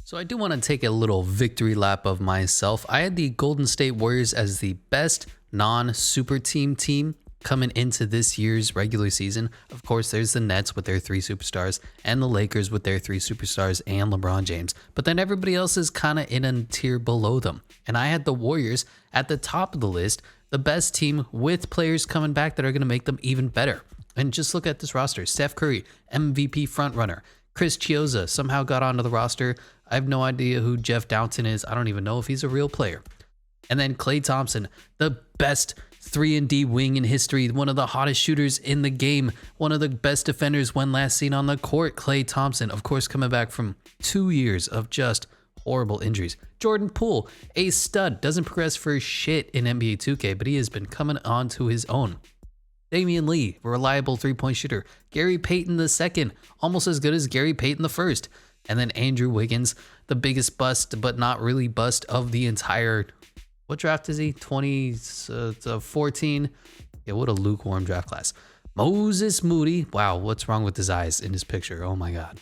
So I do want to take a little victory lap of myself. I had the Golden State Warriors as the best non-super team coming into this year's regular season. Of course, there's the Nets with their 3 superstars and the Lakers with their 3 superstars and LeBron James. But then everybody else is kind of in a tier below them. And I had the Warriors at the top of the list, the best team with players coming back that are going to make them even better. And just look at this roster. Steph Curry, MVP frontrunner. Chris Chiozza somehow got onto the roster. I have no idea who Jeff Downton is. I don't even know if he's a real player. And then Klay Thompson, the best 3-and-D wing in history, one of the hottest shooters in the game, one of the best defenders when last seen on the court. Klay Thompson, of course, coming back from 2 years of just horrible injuries. Jordan Poole, a stud, doesn't progress for shit in NBA 2K, but he has been coming on to his own. Damian Lee, a reliable 3-point shooter. Gary Payton II, almost as good as Gary Payton I. And then Andrew Wiggins, the biggest bust, but not really bust of the entire, what draft is he? 2014. Yeah, what a lukewarm draft class. Moses Moody. Wow, what's wrong with his eyes in his picture? Oh my God.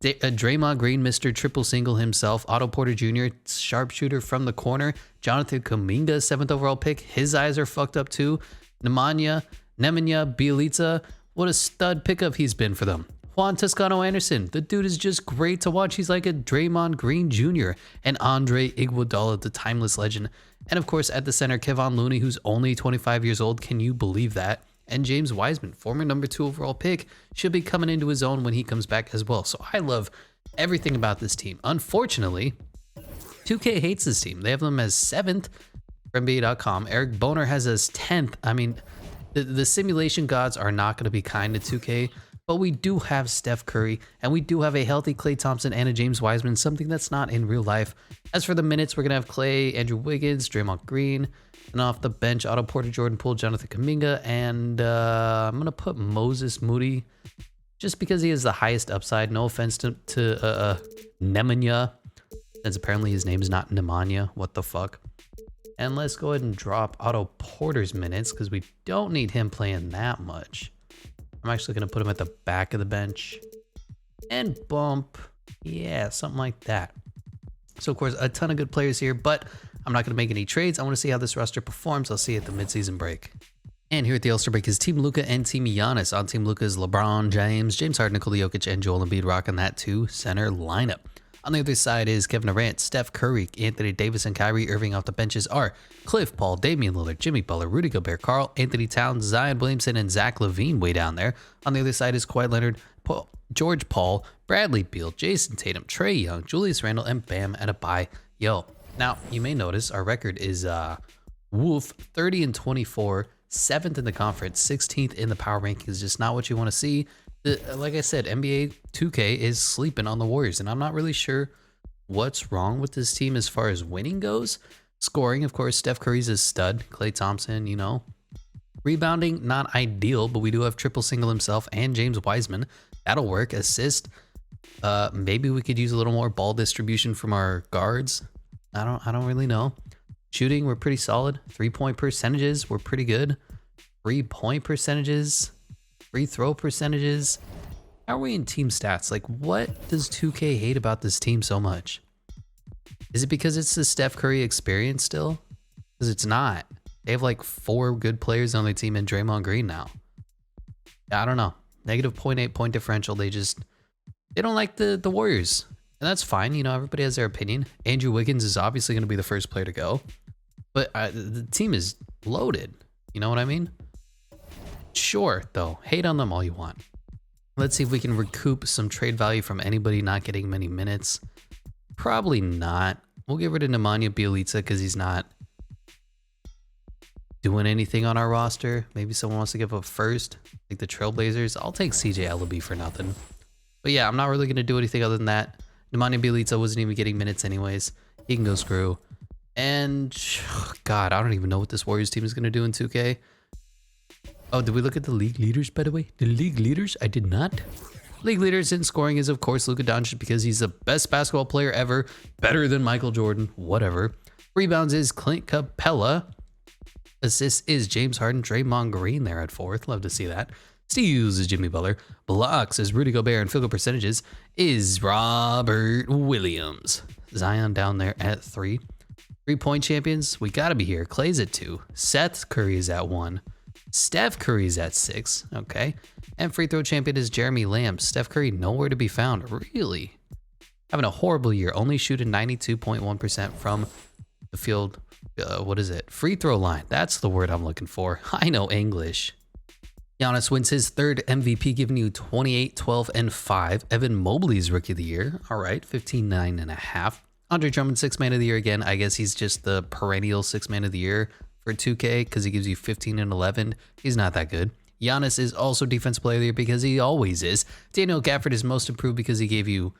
Draymond Green, Mr. Triple Single himself. Otto Porter Jr., sharpshooter from the corner. Jonathan Kuminga, 7th overall pick. His eyes are fucked up too. Nemanja Bjelica, what a stud pickup he's been for them. Juan Toscano Anderson, the dude is just great to watch. He's like a Draymond Green Jr. And Andre Iguodala, the timeless legend. And of course, at the center, Kevon Looney, who's only 25 years old. Can you believe that? And James Wiseman, former number 2 overall pick, should be coming into his own when he comes back as well. So I love everything about this team. Unfortunately, 2K hates this team. They have them as 7th for NBA.com. Eric Boner has us 10th. I mean, the simulation gods are not going to be kind to 2K. But we do have Steph Curry, and we do have a healthy Klay Thompson and a James Wiseman, something that's not in real life. As for the minutes, we're going to have Klay, Andrew Wiggins, Draymond Green, and off the bench, Otto Porter, Jordan Poole, Jonathan Kuminga, and I'm going to put Moses Moody just because he has the highest upside. No offense to Nemanja, since apparently his name is not Nemanja. What the fuck? And let's go ahead and drop Otto Porter's minutes because we don't need him playing that much. I'm actually going to put him at the back of the bench and bump. Yeah, something like that. So, of course, a ton of good players here, but I'm not going to make any trades. I want to see how this roster performs. I'll see you at the midseason break. And here at the All-Star break is Team Luka and Team Giannis. On Team Luka is LeBron James, James Harden, Nikola Jokic, and Joel Embiid rocking that 2-center lineup. On the other side is Kevin Durant, Steph Curry, Anthony Davis, and Kyrie Irving. Off the benches are Cliff Paul, Damian Lillard, Jimmy Butler, Rudy Gobert, Karl Anthony Towns, Zion Williamson, and Zach LaVine way down there. On the other side is Kawhi Leonard, George Paul, Bradley Beal, Jason Tatum, Trae Young, Julius Randle, and Bam Adebayo. Now, you may notice our record is 30-24, 7th in the conference, 16th in the power rankings. Just not what you want to see. Like I said, NBA 2K is sleeping on the Warriors, and I'm not really sure what's wrong with this team as far as winning goes. Scoring, of course, Steph Curry's a stud. Klay Thompson, you know. Rebounding, not ideal, but we do have triple single himself and James Wiseman. That'll work. Assist, maybe we could use a little more ball distribution from our guards. I don't really know. Shooting, we're pretty solid. 3-point percentages, we're pretty good. 3-point percentages. Free throw percentages. How are we in team stats? Like, what does 2K hate about this team so much? Is it because it's the Steph Curry experience still? Because it's not. They have like 4 good players on their team and Draymond Green now. I don't know. Negative 0.8 point differential. They don't like the Warriors. And that's fine. You know, everybody has their opinion. Andrew Wiggins is obviously going to be the first player to go. But the team is loaded. You know what I mean? Sure, though. Hate on them all you want. Let's see if we can recoup some trade value from anybody not getting many minutes. Probably not. We'll get rid of Nemanja Bjelica because he's not doing anything on our roster. Maybe someone wants to give up first, like the Trailblazers. I'll take CJ Ellaby for nothing. But yeah, I'm not really going to do anything other than that. Nemanja Bjelica wasn't even getting minutes anyways. He can go screw. And, God, I don't even know what this Warriors team is going to do in 2K. Oh, did we look at the league leaders, by the way? The league leaders? I did not. League leaders in scoring is, of course, Luka Doncic because he's the best basketball player ever. Better than Michael Jordan. Whatever. Rebounds is Clint Capella. Assists is James Harden. Draymond Green there at 4th. Love to see that. Steals is Jimmy Butler. Blocks is Rudy Gobert, and field goal percentages is Robert Williams. Zion down there at 3. 3-point champions, we gotta be here. Clay's at 2. Seth Curry is at 1. Steph Curry is at 6. Okay. And free throw champion is Jeremy Lamb. Steph Curry nowhere to be found. Really? Having a horrible year. Only shooting 92.1% from the field. What is it? Free throw line. That's the word I'm looking for. I know English. Giannis wins his 3rd MVP, giving you 28, 12, and 5. Evan Mobley's Rookie of the Year. All right, 15, 9.5. Andre Drummond, 6th Man of the Year again. I guess he's just the perennial 6th Man of the Year for 2K because he gives you 15 and 11. He's not that good. Giannis is also Defensive Player of the Year because he always is. Daniel Gafford is Most Improved because he gave you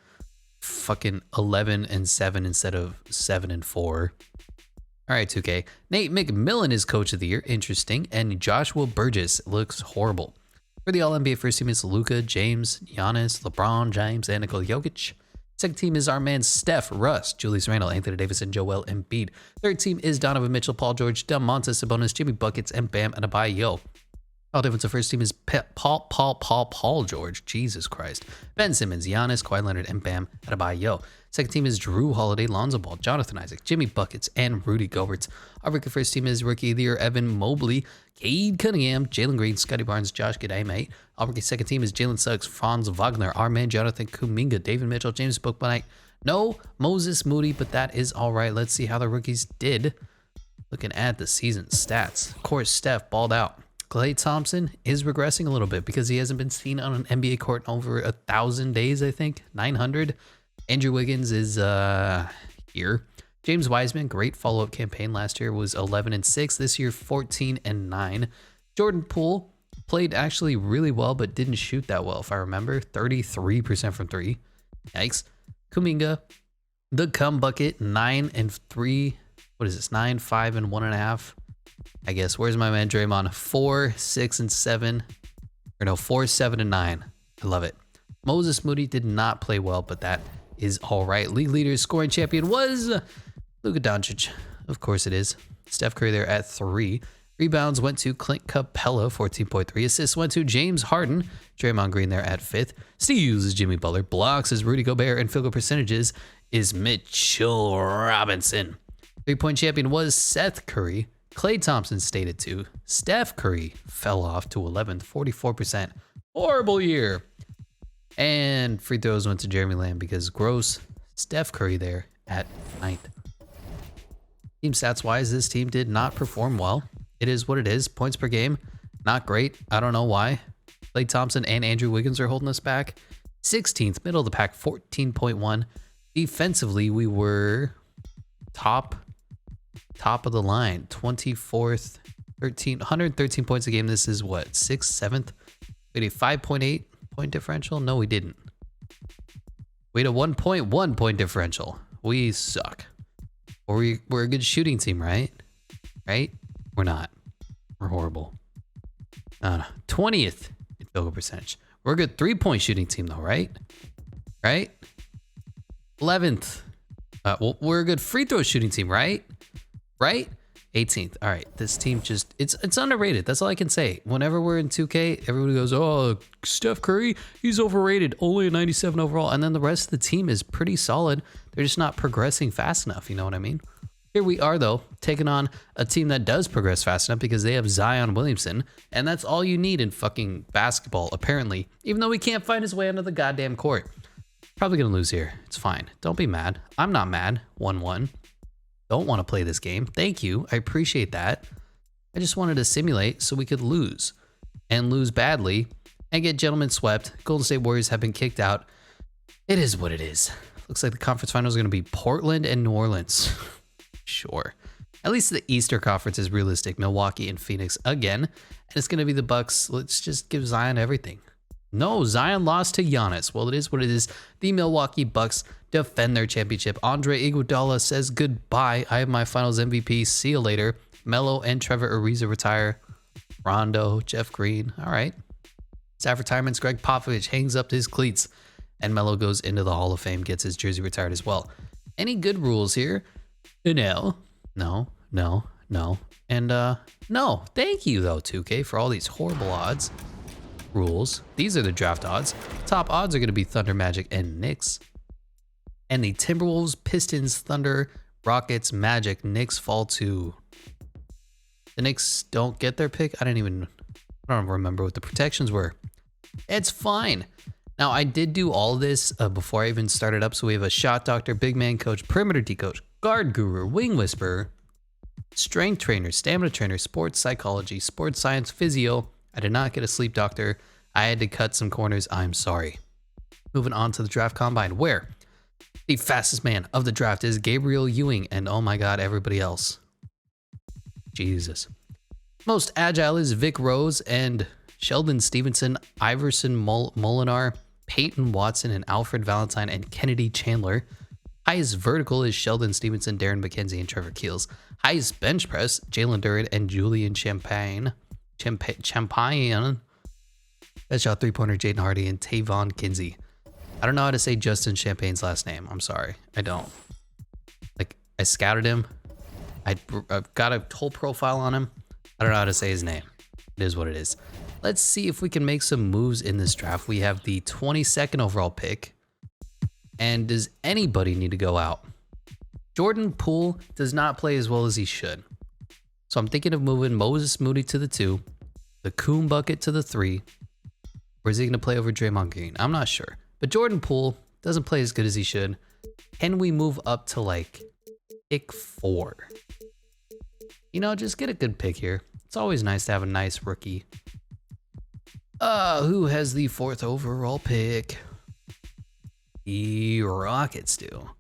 fucking 11 and 7 instead of 7 and 4. All right, 2K. Nate McMillan is Coach of the Year. Interesting. And Joshua Burgess looks horrible. For the All-NBA first team, it's Luka, James, Giannis, LeBron James, and Nikola Jokic. Second team is our man Steph, Russ, Julius Randle, Anthony Davis, and Joel Embiid. Third team is Donovan Mitchell, Paul George, Domantas Sabonis, Jimmy Buckets, and Bam Adebayo. All defensive first team is Paul George. Jesus Christ. Ben Simmons, Giannis, Kawhi Leonard, and Bam Adebayo. Second team is Drew Holiday, Lonzo Ball, Jonathan Isaac, Jimmy Buckets, and Rudy Gobert. Our rookie first team is Rookie of the Year Evan Mobley, Cade Cunningham, Jalen Green, Scotty Barnes, Josh Giddey. Our rookie second team is Jalen Suggs, Franz Wagner, our man Jonathan Kuminga, David Mitchell, James Bouknight. No Moses Moody, but that is all right. Let's see how the rookies did. Looking at the season stats. Of course, Steph balled out. Klay Thompson is regressing a little bit because he hasn't been seen on an NBA court in over 1,000 days, I think. 900. Andrew Wiggins is here. James Wiseman, great follow-up campaign last year, was 11 and 6. This year, 14 and 9. Jordan Poole played actually really well, but didn't shoot that well, if I remember. 33% from 3. Yikes. Kuminga, the cum bucket, 9 and 3. What is this? 9, 5, and 1.5. I guess. Where's my man Draymond? 4, 6, and 7. Or no, 4, 7, and 9. I love it. Moses Moody did not play well, but that is all right. League leader scoring champion was Luka Doncic. Of course it is. Steph Curry there at 3. Rebounds went to Clint Capella, 14.3. Assists went to James Harden. Draymond Green there at 5th. Steals is Jimmy Butler. Blocks is Rudy Gobert. And field goal percentages is Mitchell Robinson. 3-point champion was Seth Curry. Klay Thompson stayed at 2. Steph Curry fell off to 11th, 44%. Horrible year. And free throws went to Jeremy Lamb because gross. Steph Curry there at 9th. Team stats wise, this team did not perform well. It is what it is. Points per game, not great. I don't know why. Klay Thompson and Andrew Wiggins are holding us back. 16th, middle of the pack, 14.1. Defensively, we were top of the line, 24th, 113 points a game. This is what, 6th, 7th? We had a 5.8 point differential? No, we didn't. We had a 1.1 point differential. We suck. Or we're a good shooting team, right? Right? We're not. We're horrible. 20th in field goal percentage. We're a good 3-point shooting team though, right? Right? 11th. Well, we're a good free throw shooting team, right? Right? 18th. All right. This team just, it's underrated. That's all I can say. Whenever we're in 2K, everybody goes, oh, Steph Curry, he's overrated. Only a 97 overall. And then the rest of the team is pretty solid. They're just not progressing fast enough. You know what I mean? Here we are, though, taking on a team that does progress fast enough because they have Zion Williamson. And that's all you need in fucking basketball, apparently. Even though he can't find his way onto the goddamn court. Probably going to lose here. It's fine. Don't be mad. I'm not mad. 1-1. Don't want to play this game. Thank you. I appreciate that. I just wanted to simulate so we could lose. And lose badly. And get gentlemen swept. Golden State Warriors have been kicked out. It is what it is. Looks like the conference finals are going to be Portland and New Orleans. Sure. At least the Eastern Conference is realistic. Milwaukee and Phoenix again. And it's going to be the Bucks. Let's just give Zion everything. No, Zion lost to Giannis. Well, it is what it is. The Milwaukee Bucks defend their championship. Andre Iguodala says goodbye. I have my finals MVP. See you later. Melo and Trevor Ariza retire. Rondo, Jeff Green. All right. Staff retirements. Greg Popovich hangs up his cleats. And Melo goes into the Hall of Fame, gets his jersey retired as well. Any good rules here? No. And no. Thank you, though, 2K, for all these horrible odds. rules. These are the draft odds. Top odds are going to be Thunder, Magic, and Knicks. And the Timberwolves, Pistons, Thunder, Rockets, Magic, Knicks fall to... The Knicks don't get their pick? I don't remember what the protections were. It's fine. Now, I did do all this before I even started up. So we have a shot doctor, big man coach, perimeter D coach, guard guru, wing whisperer, strength trainer, stamina trainer, sports psychology, sports science, physio. I did not get a sleep doctor. I had to cut some corners. I'm sorry. Moving on to the draft combine, where the fastest man of the draft is Gabriel Ewing, and oh my God, everybody else. Jesus. Most agile is Vic Rose and Sheldon Stevenson, Iverson Molinar, Peyton Watson, and Alfred Valentine, and Kennedy Chandler. Highest vertical is Sheldon Stevenson, Darren McKenzie, and Trevor Keels. Highest bench press, Jalen Duren and Julian Champagne. Best shot three-pointer, Jaden Hardy, and Tavon Kinsey. I don't know how to say Justin Champagne's last name. I'm sorry. I don't. Like, I scouted him. I've got a whole profile on him. I don't know how to say his name. It is what it is. Let's see if we can make some moves in this draft. We have the 22nd overall pick. And does anybody need to go out? Jordan Poole does not play as well as he should. So I'm thinking of moving Moses Moody to the 2, the Coon Bucket to the 3. Or is he going to play over Draymond Green? I'm not sure. But Jordan Poole doesn't play as good as he should. Can we move up to like pick 4? You know, just get a good pick here. It's always nice to have a nice rookie. Who has the 4th overall pick? The Rockets do.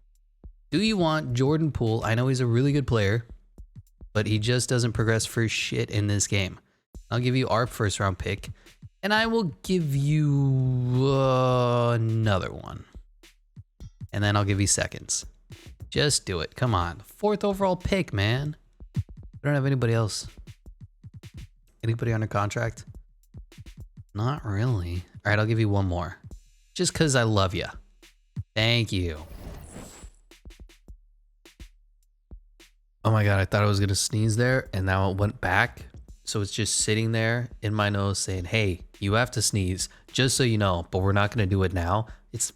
Do you want Jordan Poole? I know he's a really good player, but he just doesn't progress for shit in this game. I'll give you our 1st round pick, and I will give you another one. And then I'll give you seconds. Just do it. Come on. 4th overall pick, man. I don't have anybody else. Anybody under contract? Not really. All right, I'll give you one more. Just because I love you. Thank you. Oh my God, I thought I was going to sneeze there, and now it went back. So it's just sitting there in my nose saying, hey, you have to sneeze, just so you know, but we're not going to do it now. It's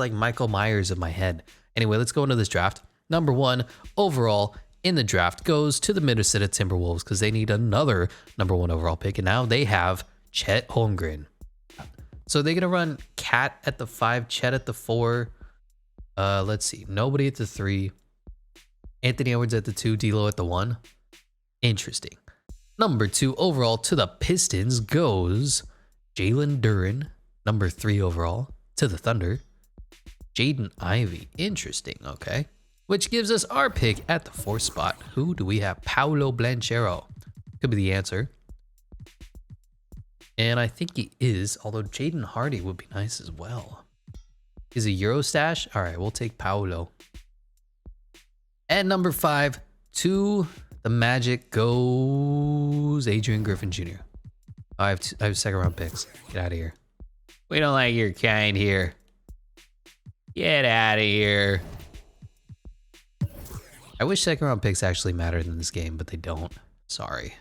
like Michael Myers in my head. Anyway, let's go into this draft. Number 1 overall in the draft goes to the Minnesota Timberwolves because they need another number 1 overall pick, and now they have Chet Holmgren. So they're going to run Cat at the 5, Chet at the 4. Let's see. Nobody at the 3. Anthony Edwards at the 2, D'Lo at the 1. Interesting. Number 2 overall to the Pistons goes Jalen Duren. Number 3 overall to the Thunder, Jaden Ivey. Interesting. Okay. Which gives us our pick at the 4th spot. Who do we have? Paolo Blanchero. Could be the answer. And I think he is, although Jaden Hardy would be nice as well. Is a Euro stash? All right, we'll take Paolo. And number 5 to the Magic goes Adrian Griffin Jr. I have 2nd round picks. Get out of here. We don't like your kind here. Get out of here. I wish 2nd round picks actually mattered in this game, but they don't. Sorry.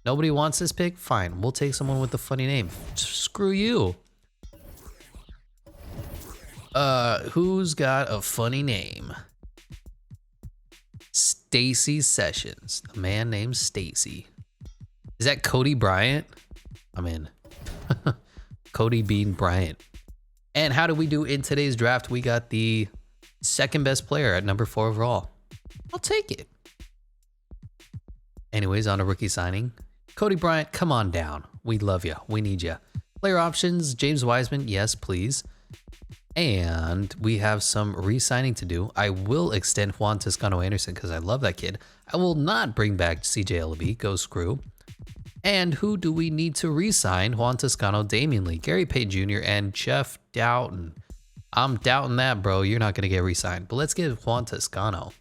Nobody wants this pick? Fine. We'll take someone with a funny name. Screw you. Who's got a funny name? Stacy Sessions. The man named Stacy. Is that Cody Bryant? I'm in. Cody Bean Bryant. And how do we do in today's draft? We got the 2nd best player at number 4 overall. I'll take it. Anyways, on a rookie signing. Cody Bryant, come on down. We love you. We need you. Player options, James Wiseman. Yes, please. And we have some re-signing to do. I will extend Juan Toscano Anderson because I love that kid. I will not bring back CJ Ellaby. Go screw. And who do we need to re-sign? Juan Toscano, Damian Lee, Gary Payton Jr., and Jeff Doughton. I'm doubting that, bro. You're not going to get re-signed. But let's get Juan Toscano.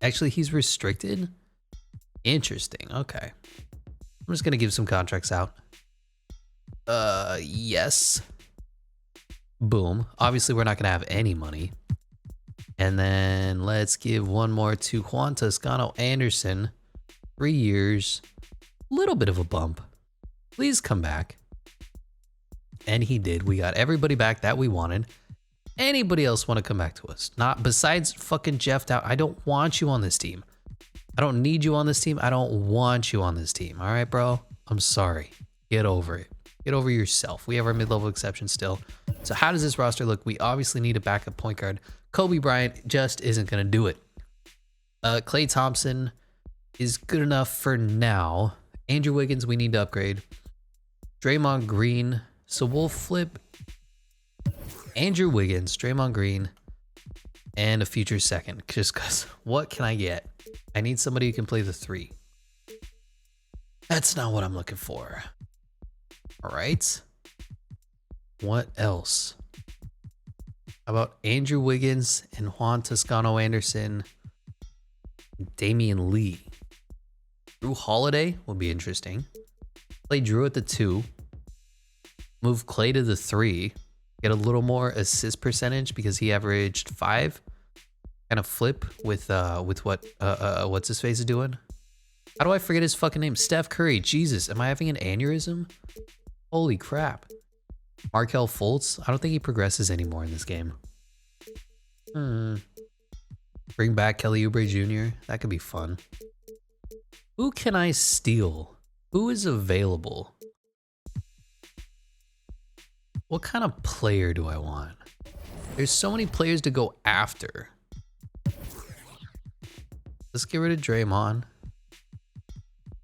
Actually, he's restricted? Interesting. Okay. I'm just going to give some contracts out. Yes. Boom. Obviously, we're not going to have any money. And then let's give one more to Juan Toscano Anderson. 3 years. Little bit of a bump. Please come back. And he did. We got everybody back that we wanted. Anybody else want to come back to us? Not besides fucking Jeff Dow. I don't want you on this team. I don't need you on this team. I don't want you on this team. All right, bro? I'm sorry. Get over it. Get over yourself. We have our mid-level exception still. So how does this roster look? We obviously need a backup point guard. Kobe Bryant just isn't going to do it. Klay Thompson is good enough for now. Andrew Wiggins, we need to upgrade. Draymond Green. So we'll flip Andrew Wiggins, Draymond Green, and a future second. Just because what can I get? I need somebody who can play the 3. That's not what I'm looking for. All right. What else? How about Andrew Wiggins and Juan Toscano Anderson, Damian Lee? Drew Holiday would be interesting. Play Drew at the 2. Move Klay to the 3. Get a little more assist percentage because he averaged 5. Kind of flip with what what's his face is doing. How do I forget his fucking name? Steph Curry. Jesus, am I having an aneurysm? Holy crap. Markelle Fultz. I don't think he progresses anymore in this game. Bring back Kelly Oubre Jr. That could be fun. Who can I steal? Who is available? What kind of player do I want? There's so many players to go after. Let's get rid of Draymond.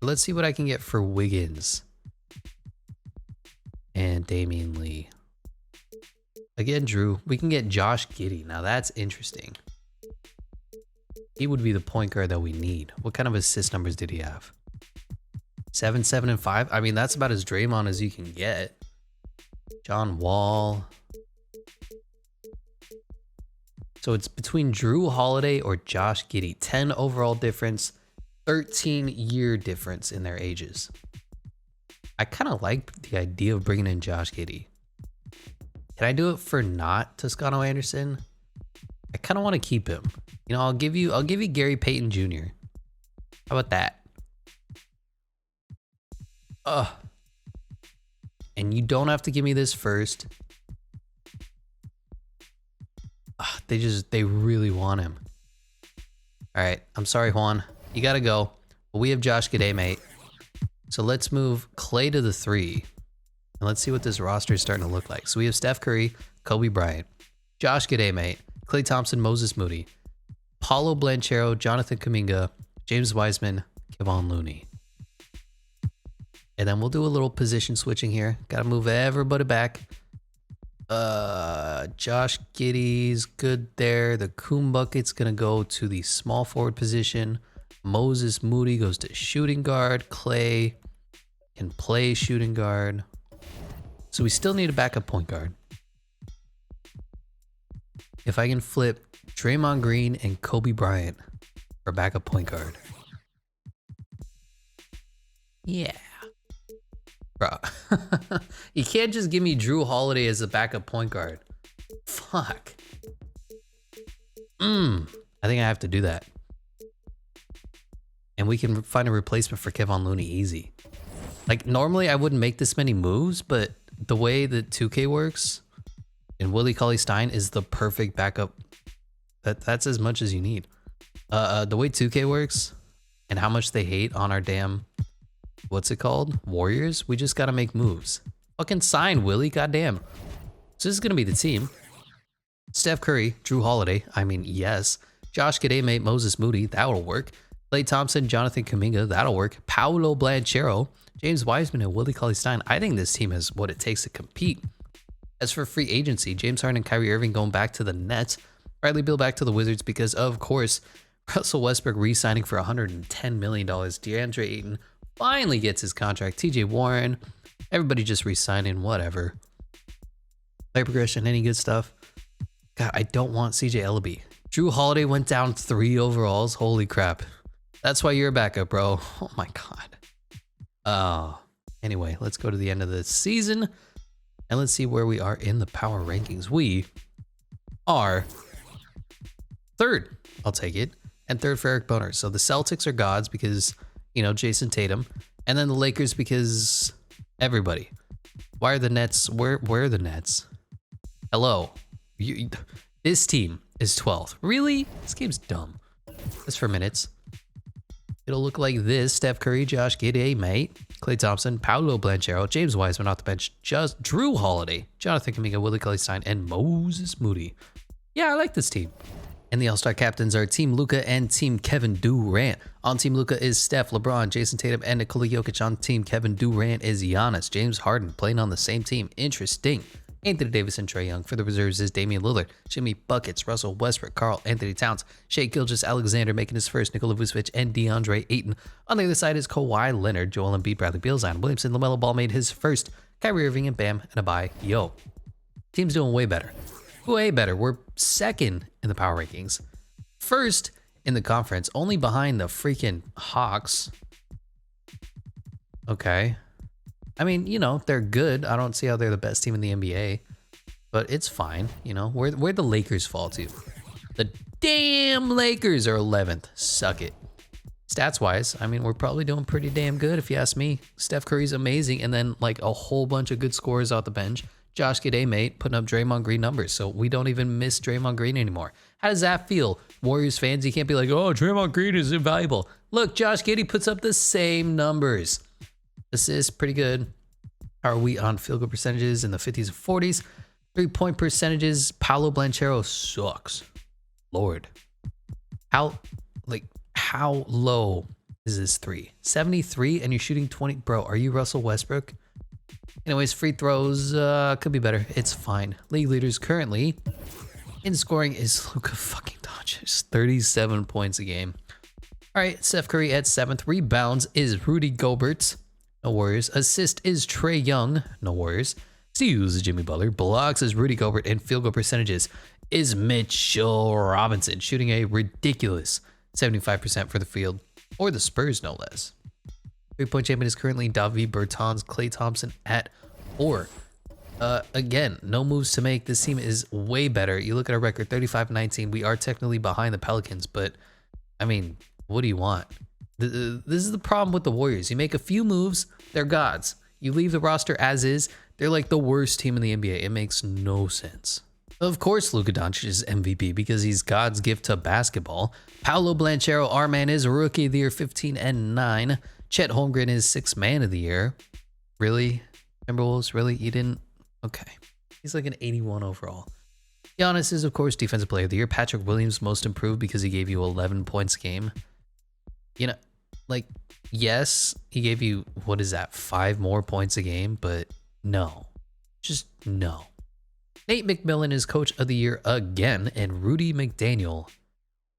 Let's see what I can get for Wiggins and Damian Lee. Again, Drew. We can get Josh Giddey. Now that's interesting. He would be the point guard that we need. What kind of assist numbers did he have? 7, 7, and 5. I mean, that's about as Draymond as you can get. John Wall. So it's between Drew Holiday or Josh Giddey. 10 overall difference, 13-year difference in their ages. I kind of like the idea of bringing in Josh Giddey. Can I do it for not Toscano Anderson? I kind of want to keep him. You know, I'll give you Gary Payton Jr. How about that? And you don't have to give me this first. They really want him. All right, I'm sorry, Juan. You gotta go. But we have Josh Giddey, mate. So let's move Klay to the 3. And let's see what this roster is starting to look like. So we have Steph Curry, Kobe Bryant, Josh Giddey, mate, Klay Thompson, Moses Moody, Paulo Banchero, Jonathan Kuminga, James Wiseman, Kevon Looney. And then we'll do a little position switching here. Gotta move everybody back. Josh Giddey's good there. The Coon Bucket's gonna go to the small forward position. Moses Moody goes to shooting guard. Klay can play shooting guard. So we still need a backup point guard. If I can flip Draymond Green and Kobe Bryant for backup point guard. Yeah. Bro. You can't just give me Drew Holiday as a backup point guard. Fuck. I think I have to do that. And we can find a replacement for Kevon Looney easy. Like, normally I wouldn't make this many moves, but the way that 2K works and Willie Cauley-Stein is the perfect backup. That's as much as you need. The way 2K works and how much they hate on our damn, what's it called? Warriors? We just got to make moves. Fucking sign, Willie. Goddamn. So this is going to be the team. Steph Curry, Drew Holiday. I mean, yes. Josh Giddey, mate, Moses Moody. That'll work. Klay Thompson, Jonathan Kuminga. That'll work. Paulo Banchero, James Wiseman, and Willie Cauley-Stein. I think this team has what it takes to compete. As for free agency, James Harden and Kyrie Irving going back to the Nets. Bradley Beal back to the Wizards because, of course, Russell Westbrook re-signing for $110 million. DeAndre Ayton finally gets his contract. TJ Warren, everybody just re-signing, whatever. Player progression, any good stuff? God, I don't want CJ Ellaby. Drew Holiday went down 3 overalls. Holy crap. That's why you're a backup, bro. Oh my God. Oh. Anyway, let's go to the end of the season and let's see where we are in the power rankings. We are 3rd. I'll take it. And 3rd for Eric Boner. So the Celtics are gods because, you know, Jason Tatum. And then the Lakers because everybody. Why are the Nets? Where are the Nets? Hello. This team is 12th. Really? This game's dumb. Just for minutes. It'll look like this. Steph Curry, Josh Giddey, mate. Klay Thompson, Paolo Banchero, James Wiseman off the bench, just Drew Holiday, Jonathan Kuminga, Willie Cauley-Stein, and Moses Moody. Yeah, I like this team. And the All-Star captains are Team Luka and Team Kevin Durant. On Team Luka is Steph, LeBron, Jason Tatum, and Nikola Jokic. On Team Kevin Durant is Giannis, James Harden playing on the same team. Interesting. Anthony Davis and Trae Young. For the reserves is Damian Lillard, Jimmy Buckets, Russell Westbrook, Karl Anthony Towns, Shai Gilgeous-Alexander making his first, Nikola Vucevic, and DeAndre Ayton. On the other side is Kawhi Leonard, Joel Embiid, Bradley Beal, Zion Williamson, LaMelo Ball made his first, Kyrie Irving, and Bam Adebayo. Team's doing way better. Way better. We're second in the power rankings. First in the conference, only behind the freaking Hawks. Okay. I mean, you know, they're good. I don't see how they're the best team in the NBA, but it's fine. You know, where'd the Lakers fall to? The damn Lakers are 11th. Suck it. Stats-wise, I mean, we're probably doing pretty damn good if you ask me. Steph Curry's amazing, and then like a whole bunch of good scorers off the bench. Josh Giddey, mate, putting up Draymond Green numbers, so we don't even miss Draymond Green anymore. How does that feel? Warriors fans, you can't be like, oh, Draymond Green is invaluable. Look, Josh Giddey puts up the same numbers. Assists, pretty good. How are we on field goal percentages in the 50s and 40s? 3-point percentages, Paolo Banchero sucks. Lord. How low is this three? 73 and you're shooting 20? Bro, are you Russell Westbrook? Anyways, free throws could be better. It's fine. League leaders currently in scoring is Luka fucking Doncic. 37 points a game. All right, Steph Curry at 7th. Rebounds is Rudy Gobert. No Warriors. Assist is Trae Young. No Warriors. Steals is Jimmy Butler. Blocks is Rudy Gobert. And field goal percentages is Mitchell Robinson, shooting a ridiculous 75% for the field, or the Spurs, no less. 3-point champion is currently David Bertans. Klay Thompson at 4. Again, no moves to make. This team is way better. You look at our record, 35-19. We are technically behind the Pelicans, but I mean, what do you want? This is the problem with the Warriors. You make a few moves, they're gods. You leave the roster as is, they're like the worst team in the NBA. It makes no sense. Of course, Luka Doncic is MVP because he's God's gift to basketball. Paolo Banchero, our man, is Rookie of the Year, 15-9. Chet Holmgren is 6th Man of the Year. Really? Timberwolves? Really? You didn't? Okay. He's like an 81 overall. Giannis is, of course, Defensive Player of the Year. Patrick Williams, most improved because he gave you 11 points a game. You know, like, yes, he gave you, what is that, 5 more points a game, but no. Just no. Nate McMillan is Coach of the Year again, and Rudy McDaniel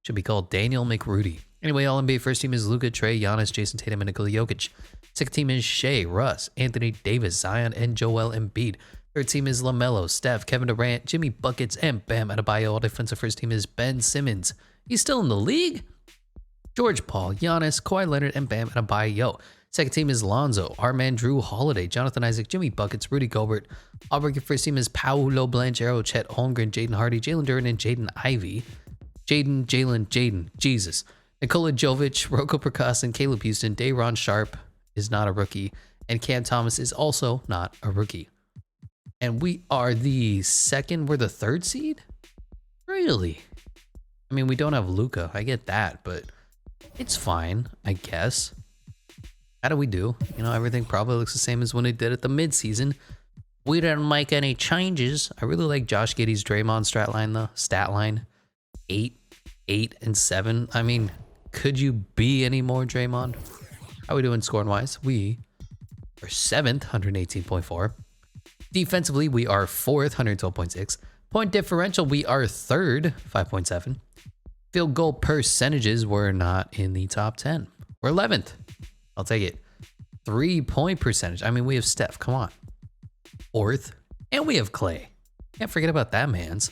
should be called Daniel McRudy. Anyway, All-NBA first team is Luka, Trae, Giannis, Jason Tatum, and Nikola Jokic. Second team is Shai, Russ, Anthony Davis, Zion, and Joel Embiid. Third team is LaMelo, Steph, Kevin Durant, Jimmy Buckets, and Bam Adebayo. All defensive first team is Ben Simmons. He's still in the league? George Paul, Giannis, Kawhi Leonard, and Bam Adebayo. Second team is Lonzo, our man Drew Holiday, Jonathan Isaac, Jimmy Buckets, Rudy Gobert. All-Breaker first team is Paolo Banchero, Chet Holmgren, Jaden Hardy, Jalen Duren, and Jaden Ivey. Jaden, Jesus. Nikola Jovic, Rocco Perkassin, Caleb Houston, Day'Ron Sharpe is not a rookie, and Cam Thomas is also not a rookie. And we are the second, we're the 3rd seed? Really? I mean, we don't have Luka, I get that, but it's fine, I guess. How do we do? You know, everything probably looks the same as when it did at the midseason. We didn't make any changes. I really like Josh Giddey's Draymond stat line. 8, 8, and 7. I mean, could you be any more Draymond? How are we doing scoring wise? We are 7th, 118.4. Defensively, we are 4th, 112.6. Point differential, we are 3rd, 5.7. Field goal percentages, we're not in the top 10. We're 11th. I'll take it. 3-point percentage. I mean, we have Steph. Come on. 4th. And we have Klay. Can't forget about that, man's.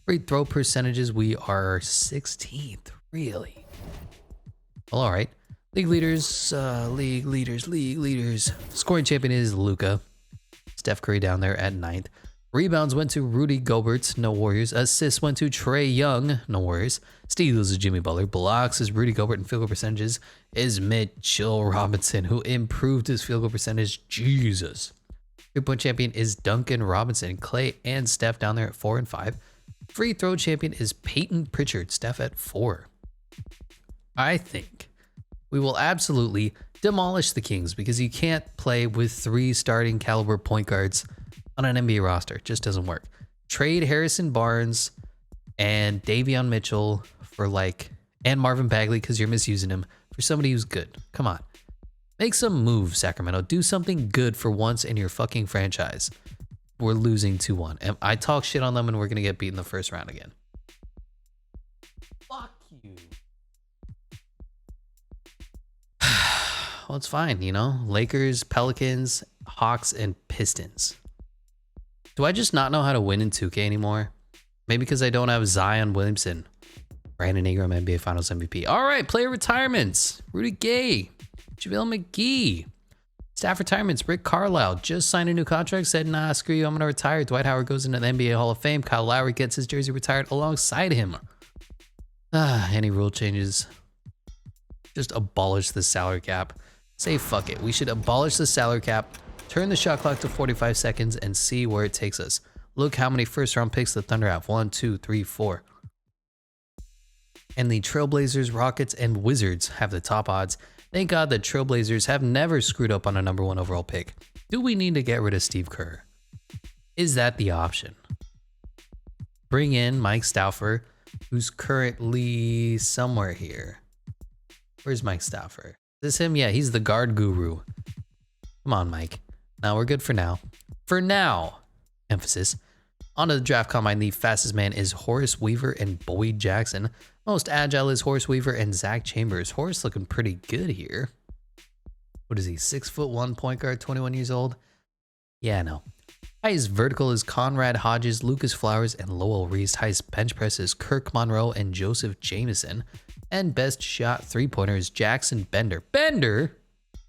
Free throw percentages, we are 16th. Really? Well, all right. League leaders. Scoring champion is Luka. Steph Curry down there at 9th. Rebounds went to Rudy Gobert, no Warriors. Assists went to Trae Young, no Warriors. Steals is Jimmy Butler. Blocks is Rudy Gobert, and field goal percentages is Mitchell Robinson, who improved his field goal percentage. Jesus. 3-point champion is Duncan Robinson. Clay and Steph down there at 4 and 5. Free throw champion is Peyton Pritchard. Steph at 4. I think we will absolutely demolish the Kings because you can't play with 3 starting caliber point guards on an NBA roster. It just doesn't work. Trade Harrison Barnes and Davion Mitchell for and Marvin Bagley because you're misusing him for somebody who's good. Come on. Make some moves, Sacramento. Do something good for once in your fucking franchise. We're losing 2-1. And I talk shit on them and we're going to get beat in the first round again. Fuck you. Well, it's fine, you know? Lakers, Pelicans, Hawks, and Pistons. Do I just not know how to win in 2K anymore? Maybe because I don't have Zion Williamson. Brandon Ingram, NBA Finals MVP. All right, player retirements. Rudy Gay. JaVale McGee. Staff retirements. Rick Carlisle just signed a new contract. Said, nah, screw you. I'm going to retire. Dwight Howard goes into the NBA Hall of Fame. Kyle Lowry gets his jersey retired alongside him. Any rule changes? Just abolish the salary cap. Say fuck it. We should abolish the salary cap. Turn the shot clock to 45 seconds and see where it takes us. Look how many first-round picks the Thunder have. 1, 2, 3, 4. And the Trailblazers, Rockets, and Wizards have the top odds. Thank God the Trailblazers have never screwed up on a number 1 overall pick. Do we need to get rid of Steve Kerr? Is that the option? Bring in Mike Stauffer, who's currently somewhere here. Where's Mike Stauffer? Is this him? Yeah, he's the guard guru. Come on, Mike. Now we're good for now. For now, emphasis. On to the draft combine, the fastest man is Horace Weaver and Boyd Jackson. Most agile is Horace Weaver and Zach Chambers. Horace looking pretty good here. What is he, 6'1" point guard, 21 years old? Yeah, no. Highest vertical is Conrad Hodges, Lucas Flowers, and Lowell Reese. Highest bench press is Kirk Monroe and Joseph Jameson. And best shot 3-pointer is Jackson Bender. Bender?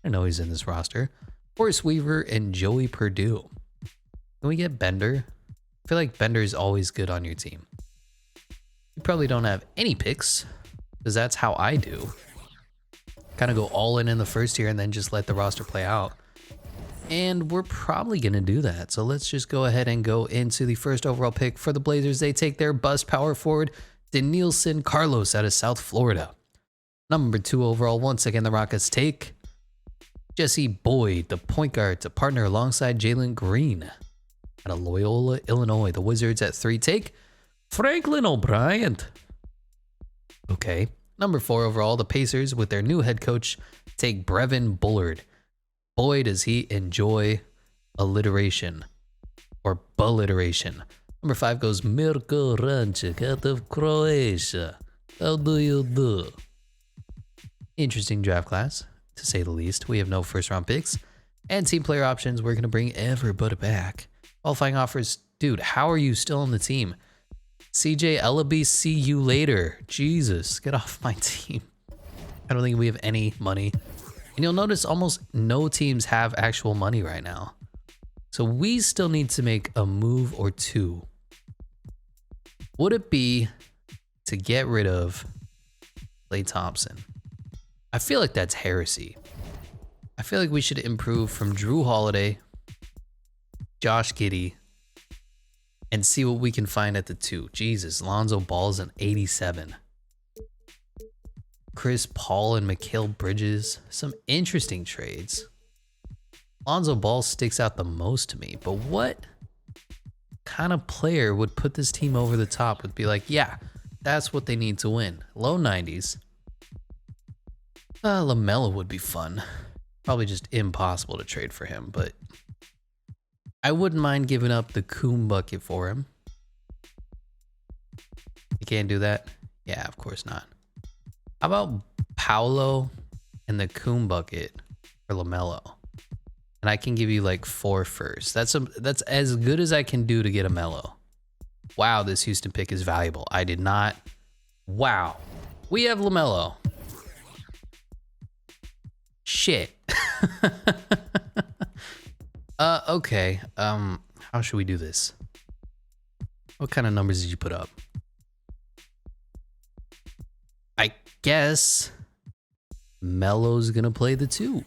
I know he's in this roster. Horace Weaver and Joey Perdue. Can we get Bender? I feel like Bender is always good on your team. You probably don't have any picks because that's how I do. Kind of go all in the first year and then just let the roster play out. And we're probably going to do that. So let's just go ahead and go into the first overall pick for the Blazers. They take their bust power forward, Denilson Carlos out of South Florida. Number 2 overall, once again, the Rockets take Jesse Boyd, the point guard, to partner alongside Jalen Green out of Loyola, Illinois. The Wizards at 3 take Franklin O'Brien. Okay. Number 4 overall, the Pacers with their new head coach take Brevin Bullard. Boy, does he enjoy alliteration or bulliteration. Number 5 goes Mirko Ranchik out of Croatia. How do you do? Interesting draft class, to say the least. We have no first round picks and team player options. We're going to bring everybody back. Qualifying offers. Dude, how are you still on the team? CJ Ellaby, see you later. Jesus, get off my team. I don't think we have any money. And you'll notice almost no teams have actual money right now. So we still need to make a move or two. Would it be to get rid of Klay Thompson? I feel like that's heresy. I feel like we should improve from Drew Holiday, Josh Giddey, and see what we can find at the 2. Jesus, Lonzo Ball's an 87. Chris Paul and Mikal Bridges. Some interesting trades. Lonzo Ball sticks out the most to me, but what kind of player would put this team over the top? Would be like, yeah, that's what they need to win. Low 90s. LaMelo would be fun. Probably just impossible to trade for him, but I wouldn't mind giving up the Coom bucket for him. You can't do that? Yeah, of course not. How about Paolo and the Coom bucket for LaMelo? And I can give you like 4 firsts. That's as good as I can do to get a Melo. Wow, this Houston pick is valuable. I did not. Wow. We have LaMelo. Shit. Okay. How should we do this? What kind of numbers did you put up? I guess Melo's gonna play the 2.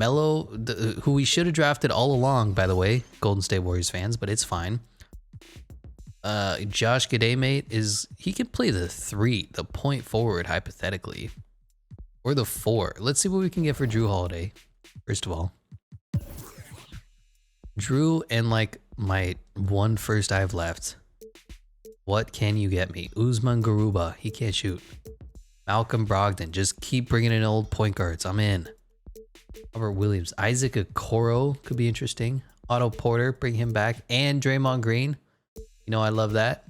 Melo, who we should have drafted all along, by the way, Golden State Warriors fans, but it's fine. Josh Giddey he can play the 3, the point forward, hypothetically. Or the 4. Let's see what we can get for Drew Holiday, first of all. Drew and like my one first I have left. What can you get me? Usman Garuba, he can't shoot. Malcolm Brogdon, just keep bringing in old point guards. I'm in. Robert Williams, Isaac Okoro could be interesting. Otto Porter, bring him back. And Draymond Green. You know I love that.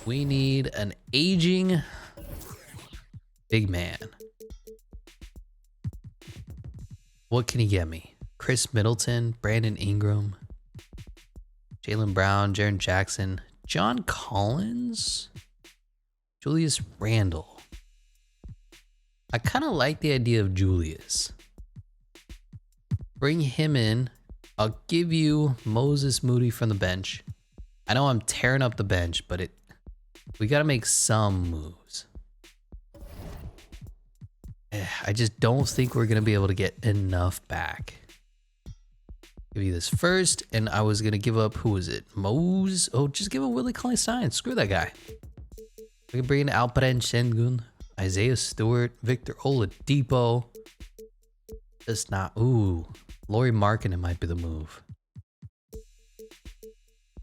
We need an aging big man. What can he get me? Chris Middleton, Brandon Ingram, Jaylen Brown, Jaren Jackson, John Collins, Julius Randle. I kind of like the idea of Julius. Bring him in. I'll give you Moses Moody from the bench. I know I'm tearing up the bench, but we got to make some moves. I just don't think we're going to be able to get enough back. Give you this first, and I was going to give up, who was it? Mose? Oh, just give up Willie Cauley-Stein. Screw that guy. We can bring in Alperen Şengün, Isaiah Stewart, Victor Oladipo. Just not, ooh. Lauri Markkanen might be the move.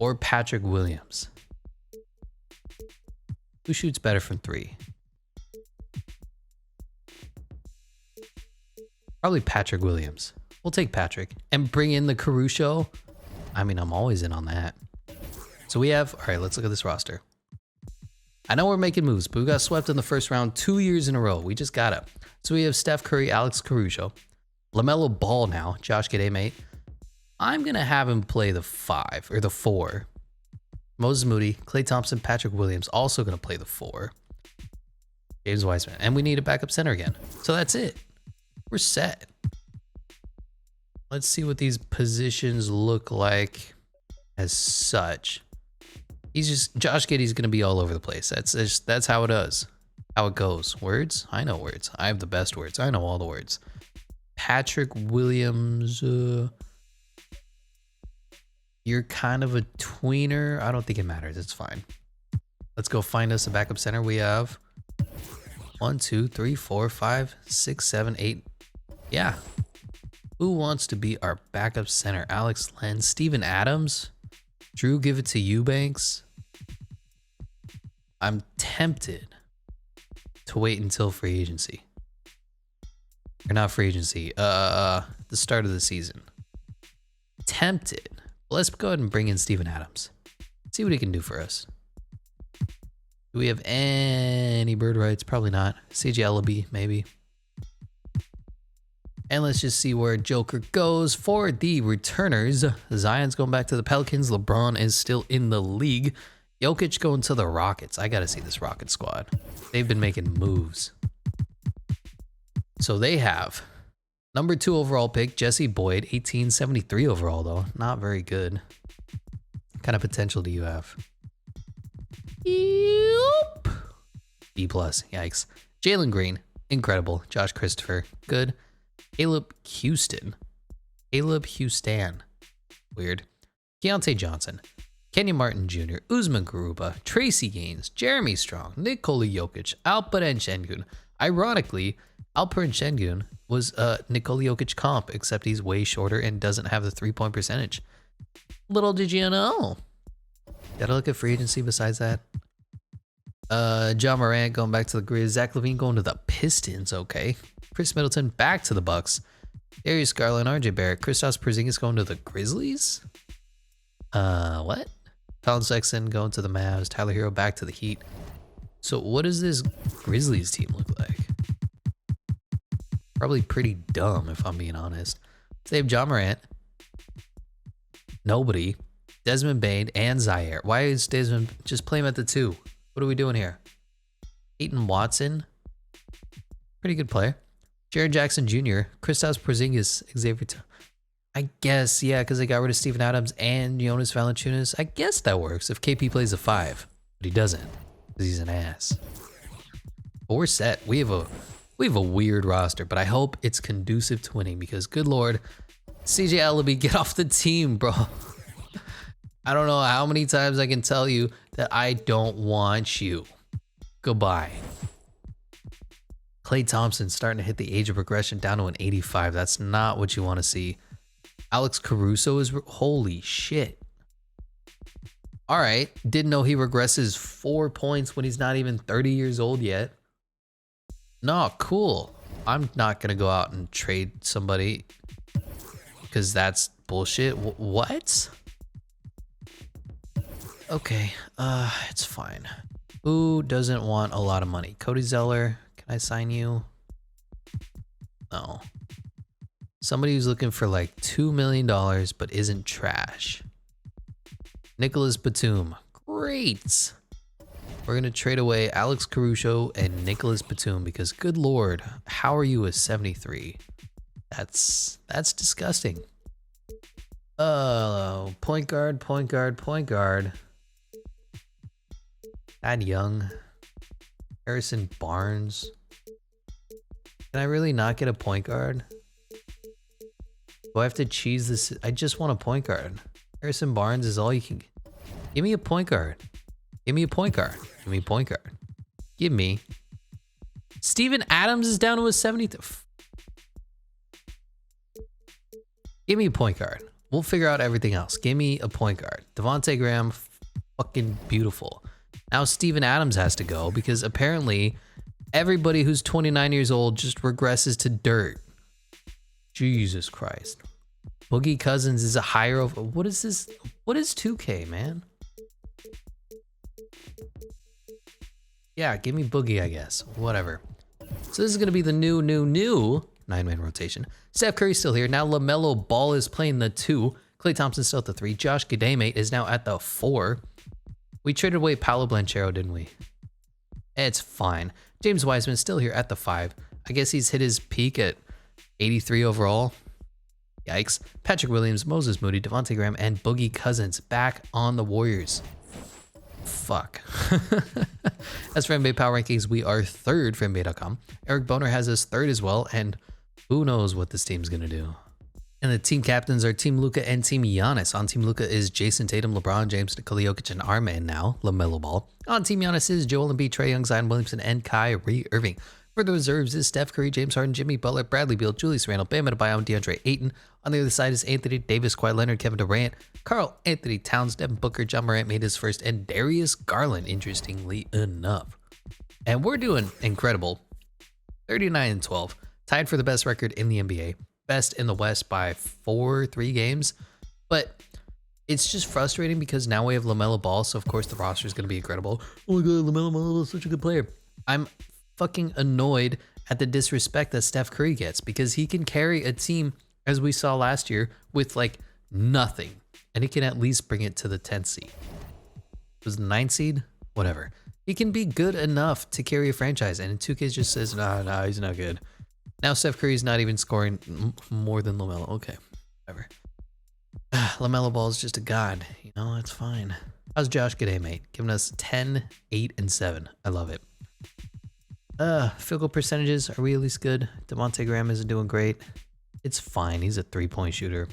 Or Patrick Williams. Who shoots better from 3? Probably Patrick Williams. We'll take Patrick and bring in the Caruso. I mean, I'm always in on that. So we have, all right, let's look at this roster. I know we're making moves, but we got swept in the first round 2 years in a row. We just got it. So we have Steph Curry, Alex Caruso, LaMelo Ball now, Josh Giddey. I'm going to have him play the 5 or the 4. Moses Moody, Klay Thompson, Patrick Williams also going to play the 4. James Wiseman. And we need a backup center again. So that's it. We're set. Let's see what these positions look like as such. Josh Giddey's going to be all over the place. That's how it does. How it goes. Words? I know words. I have the best words. I know all the words. Patrick Williams. You're kind of a tweener. I don't think it matters. It's fine. Let's go find us a backup center. We have 1, 2, 3, 4, 5, 6, 7, 8. Yeah. Who wants to be our backup center? Alex Len, Steven Adams, Drew, give it to Eubanks. I'm tempted to wait until free agency. Or not free agency, the start of the season. Tempted. Let's go ahead and bring in Steven Adams. See what he can do for us. Do we have any bird rights? Probably not. CJ Ellaby, maybe. And let's just see where Joker goes for the returners. Zion's going back to the Pelicans. LeBron is still in the league. Jokic going to the Rockets. I got to see this Rocket squad. They've been making moves. So they have number 2 overall pick, Jesse Boyd, 1873 overall, though. Not very good. What kind of potential do you have? Yep. B+. Yikes. Jalen Green, incredible. Josh Christopher, good. Caleb Houston. Weird. Keontae Johnson. Kenyon Martin Jr., Usman Garuba, Tracy Gaines, Jeremy Strong, Nikola Jokic, Alperen Şengün. Ironically, Alperen Şengün was a Nikola Jokic comp, except he's way shorter and doesn't have the 3-point percentage. Little did you know. Gotta look at free agency besides that. John Morant going back to the Grizz. Zach LaVine going to the Pistons. Okay. Chris Middleton back to the Bucks. Darius Garland, RJ Barrett, Kristaps Porzingis going to the Grizzlies. What? Colin Sexton going to the Mavs. Tyler Hero back to the Heat. So what does this Grizzlies team look like? Probably pretty dumb, if I'm being honest. They have John Morant. Nobody. Desmond Bane and Zaire. Why is Desmond just play him at the 2? What are we doing here? Peyton Watson. Pretty good player. Jaren Jackson Jr. Kristaps Porzingis. Xavier. I guess, yeah, because they got rid of Steven Adams and Jonas Valanciunas. I guess that works if KP plays a 5. But he doesn't. Because he's an ass. But we're set. We have a We have a weird roster, but I hope it's conducive to winning because, good Lord, CJ Ellaby, get off the team, bro. I don't know how many times I can tell you that I don't want you. Goodbye. Klay Thompson starting to hit the age of regression down to an 85. That's not what you want to see. Alex Caruso is... Holy shit. All right. Didn't know he regresses 4 points when he's not even 30 years old yet. No, cool. I'm not going to go out and trade somebody because that's bullshit. What? Okay. It's fine. Who doesn't want a lot of money? Cody Zeller. Can I sign you? No. Somebody who's looking for like $2 million but isn't trash. Nicholas Batum. Great. We're going to trade away Alex Caruso and Nicholas Batum because, good Lord, how are you a 73? That's disgusting. Point guard. Thad Young. Harrison Barnes. Can I really not get a point guard? Do I have to cheese this? I just want a point guard. Harrison Barnes is all you can. Give me a point guard. Give me a point guard. Give me a point guard. Give me. Steven Adams is down to a 70. Give me a point guard. We'll figure out everything else. Give me a point guard. Devontae Graham, fucking beautiful. Now Steven Adams has to go because apparently everybody who's 29 years old just regresses to dirt. Jesus Christ. Boogie Cousins is a higher over. What is this? What is 2K, man? Yeah, give me Boogie, I guess. Whatever. So this is going to be the new 9-man rotation. Steph Curry's still here. Now LaMelo Ball is playing the 2. Klay Thompson's still at the 3. Josh Giddey is now at the 4. We traded away Paolo Blanchero, didn't we? It's fine. James Wiseman's still here at the 5. I guess he's hit his peak at 83 overall. Yikes. Patrick Williams, Moses Moody, Devontae Graham, and Boogie Cousins back on the Warriors. Fuck. As for NBA Power Rankings, we are 3rd for NBA.com. Eric Boner has us 3rd as well, and who knows what this team's going to do. And the team captains are Team Luka and Team Giannis. On Team Luka is Jason Tatum, LeBron James, Nikola Jokic, and our man now, LaMelo Ball. On Team Giannis is Joel Embiid, Trae Young, Zion Williamson, and Kyrie Irving. For the reserves is Steph Curry, James Harden, Jimmy Butler, Bradley Beal, Julius Randle, Bam Adebayo, and DeAndre Ayton. On the other side is Anthony Davis, Kawhi Leonard, Kevin Durant, Karl Anthony Towns, Devin Booker, John Morant made his first, and Darius Garland, interestingly enough. And we're doing incredible. 39-12, tied for the best record in the NBA. Best in the West by 3 games. But it's just frustrating because now we have LaMelo Ball, so of course the roster is going to be incredible. Oh my god, LaMelo Ball is such a good player. I'm fucking annoyed at the disrespect that Steph Curry gets because he can carry a team, as we saw last year, with like nothing. And he can at least bring it to the 10th seed. It was the 9th seed? Whatever. He can be good enough to carry a franchise, and in 2K just says, nah, he's not good. Now Steph Curry's not even scoring more than LaMelo. Okay, whatever. LaMelo Ball is just a god. You know, it's fine. How's Josh Giddey, mate? Giving us 10, 8, and 7. I love it. Field goal percentages, are we at least good? Devontae Graham isn't doing great. It's fine. He's a 3-point shooter.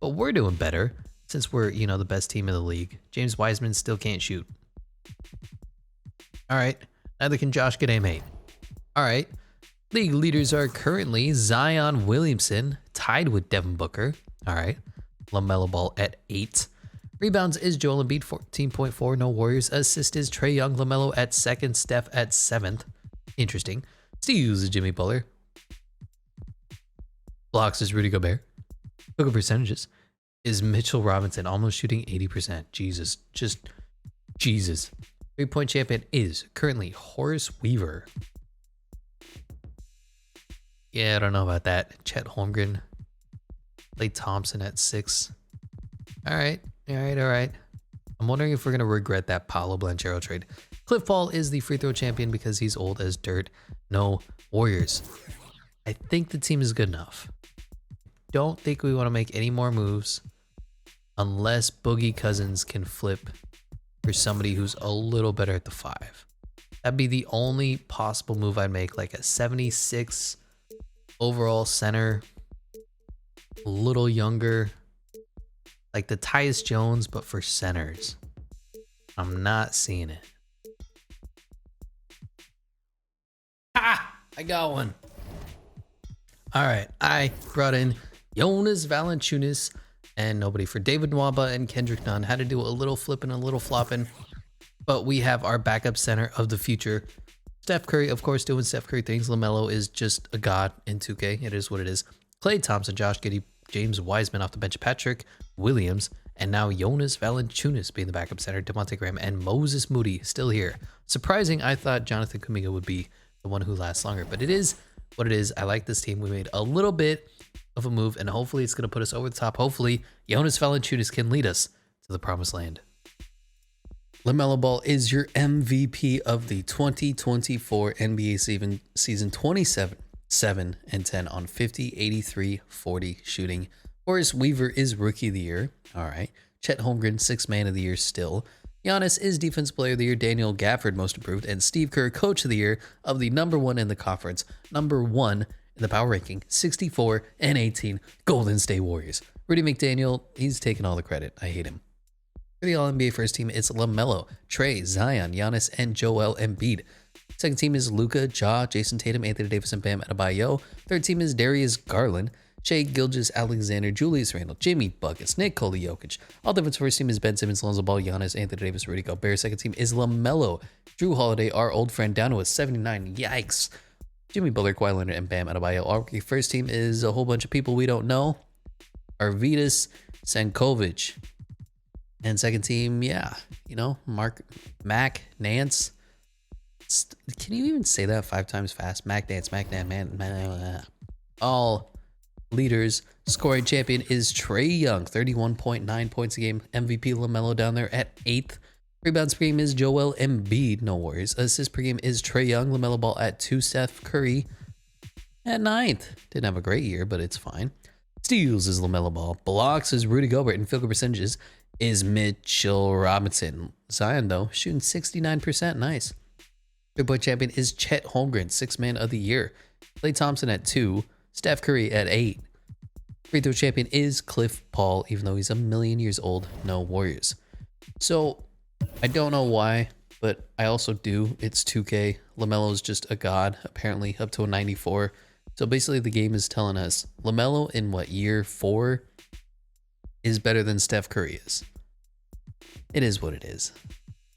But we're doing better since we're, you know, the best team in the league. James Wiseman still can't shoot. All right. Neither can Josh Giddey, mate. All right. League leaders are currently Zion Williamson, tied with Devin Booker. All right. LaMelo Ball at 8. Rebounds is Joel Embiid, 14.4. No Warriors. Assist is Trae Young. LaMelo at 2nd. Steph at 7th. Interesting. Steals is Jimmy Butler. Blocks is Rudy Gobert. Look at percentages. Is Mitchell Robinson almost shooting 80%. Jesus. Just Jesus. 3-point champion is currently Horace Weaver. Yeah, I don't know about that. Chet Holmgren. Klay Thompson at 6. All right. I'm wondering if we're going to regret that Paolo Blanchero trade. Cliff Paul is the free throw champion because he's old as dirt. No Warriors. I think the team is good enough. Don't think we want to make any more moves unless Boogie Cousins can flip for somebody who's a little better at the 5. That'd be the only possible move I'd make, like a 76 overall center, a little younger, like the Tyus Jones, but for centers. I'm not seeing it. Ah, I got one. All right, I brought in Jonas Valanciunas and nobody for David Nwaba and Kendrick Nunn. Had to do a little flipping, a little flopping, but we have our backup center of the future. Steph Curry, of course, doing Steph Curry things. LaMelo is just a god in 2K. It is what it is. Klay Thompson, Josh Giddey, James Wiseman off the bench, Patrick Williams, and now Jonas Valanciunas being the backup center. Devontae Graham and Moses Moody still here. Surprising, I thought Jonathan Kuminga would be the one who lasts longer, but it is what it is. I like this team. We made a little bit of a move, and hopefully it's going to put us over the top. Hopefully, Jonas Valanciunas can lead us to the promised land. LaMelo Ball is your MVP of the 2024 NBA season 27, 7-10 on 50, 83, 40 shooting. Horace Weaver is Rookie of the Year. All right. Chet Holmgren, 6th Man of the Year still. Giannis is Defensive Player of the Year. Daniel Gafford, Most Improved. And Steve Kerr, Coach of the Year of the #1 in the conference. #1 in the power ranking. 64 and 18 Golden State Warriors. Rudy McDaniel, he's taking all the credit. I hate him. For the All-NBA first team, it's LaMelo, Trey, Zion, Giannis, and Joel Embiid. Second team is Luka, Ja, Jason Tatum, Anthony Davis, and Bam Adebayo. Third team is Darius Garland, Shai Gilgeous-Alexander, Julius Randle, Jimmy Buckets, Nikola Jokic. All defense first team is Ben Simmons, Lonzo Ball, Giannis, Anthony Davis, Rudy Gobert. Second team is LaMelo, Drew Holiday, our old friend, down to a 79. Yikes. Jimmy Butler, Kawhi Leonard, and Bam Adebayo. Our first team is a whole bunch of people we don't know. Arvydas Sankovic. And second team, yeah, you know, Mac, Nance. Can you even say that 5 times fast? Mac, Nance, man. All leaders. Scoring champion is Trae Young, 31.9 points a game. MVP LaMelo down there at 8th. Rebounds per game is Joel Embiid, no worries. Assists per game is Trae Young, LaMelo Ball at 2, Steph Curry at 9th. Didn't have a great year, but it's fine. Steals is LaMelo Ball. Blocks is Rudy Gobert, and field goal percentages is Mitchell Robinson. Zion, though, shooting 69%. Nice. Three-point champion is Chet Holmgren, 6th Man of the Year. Klay Thompson at 2. Steph Curry at 8. Free throw champion is Cliff Paul, even though he's a million years old. No Warriors. So, I don't know why, but I also do. It's 2K. LaMelo is just a god, apparently, up to a 94. So, basically, the game is telling us LaMelo in what, year 4 is better than Steph Curry is. It is what it is.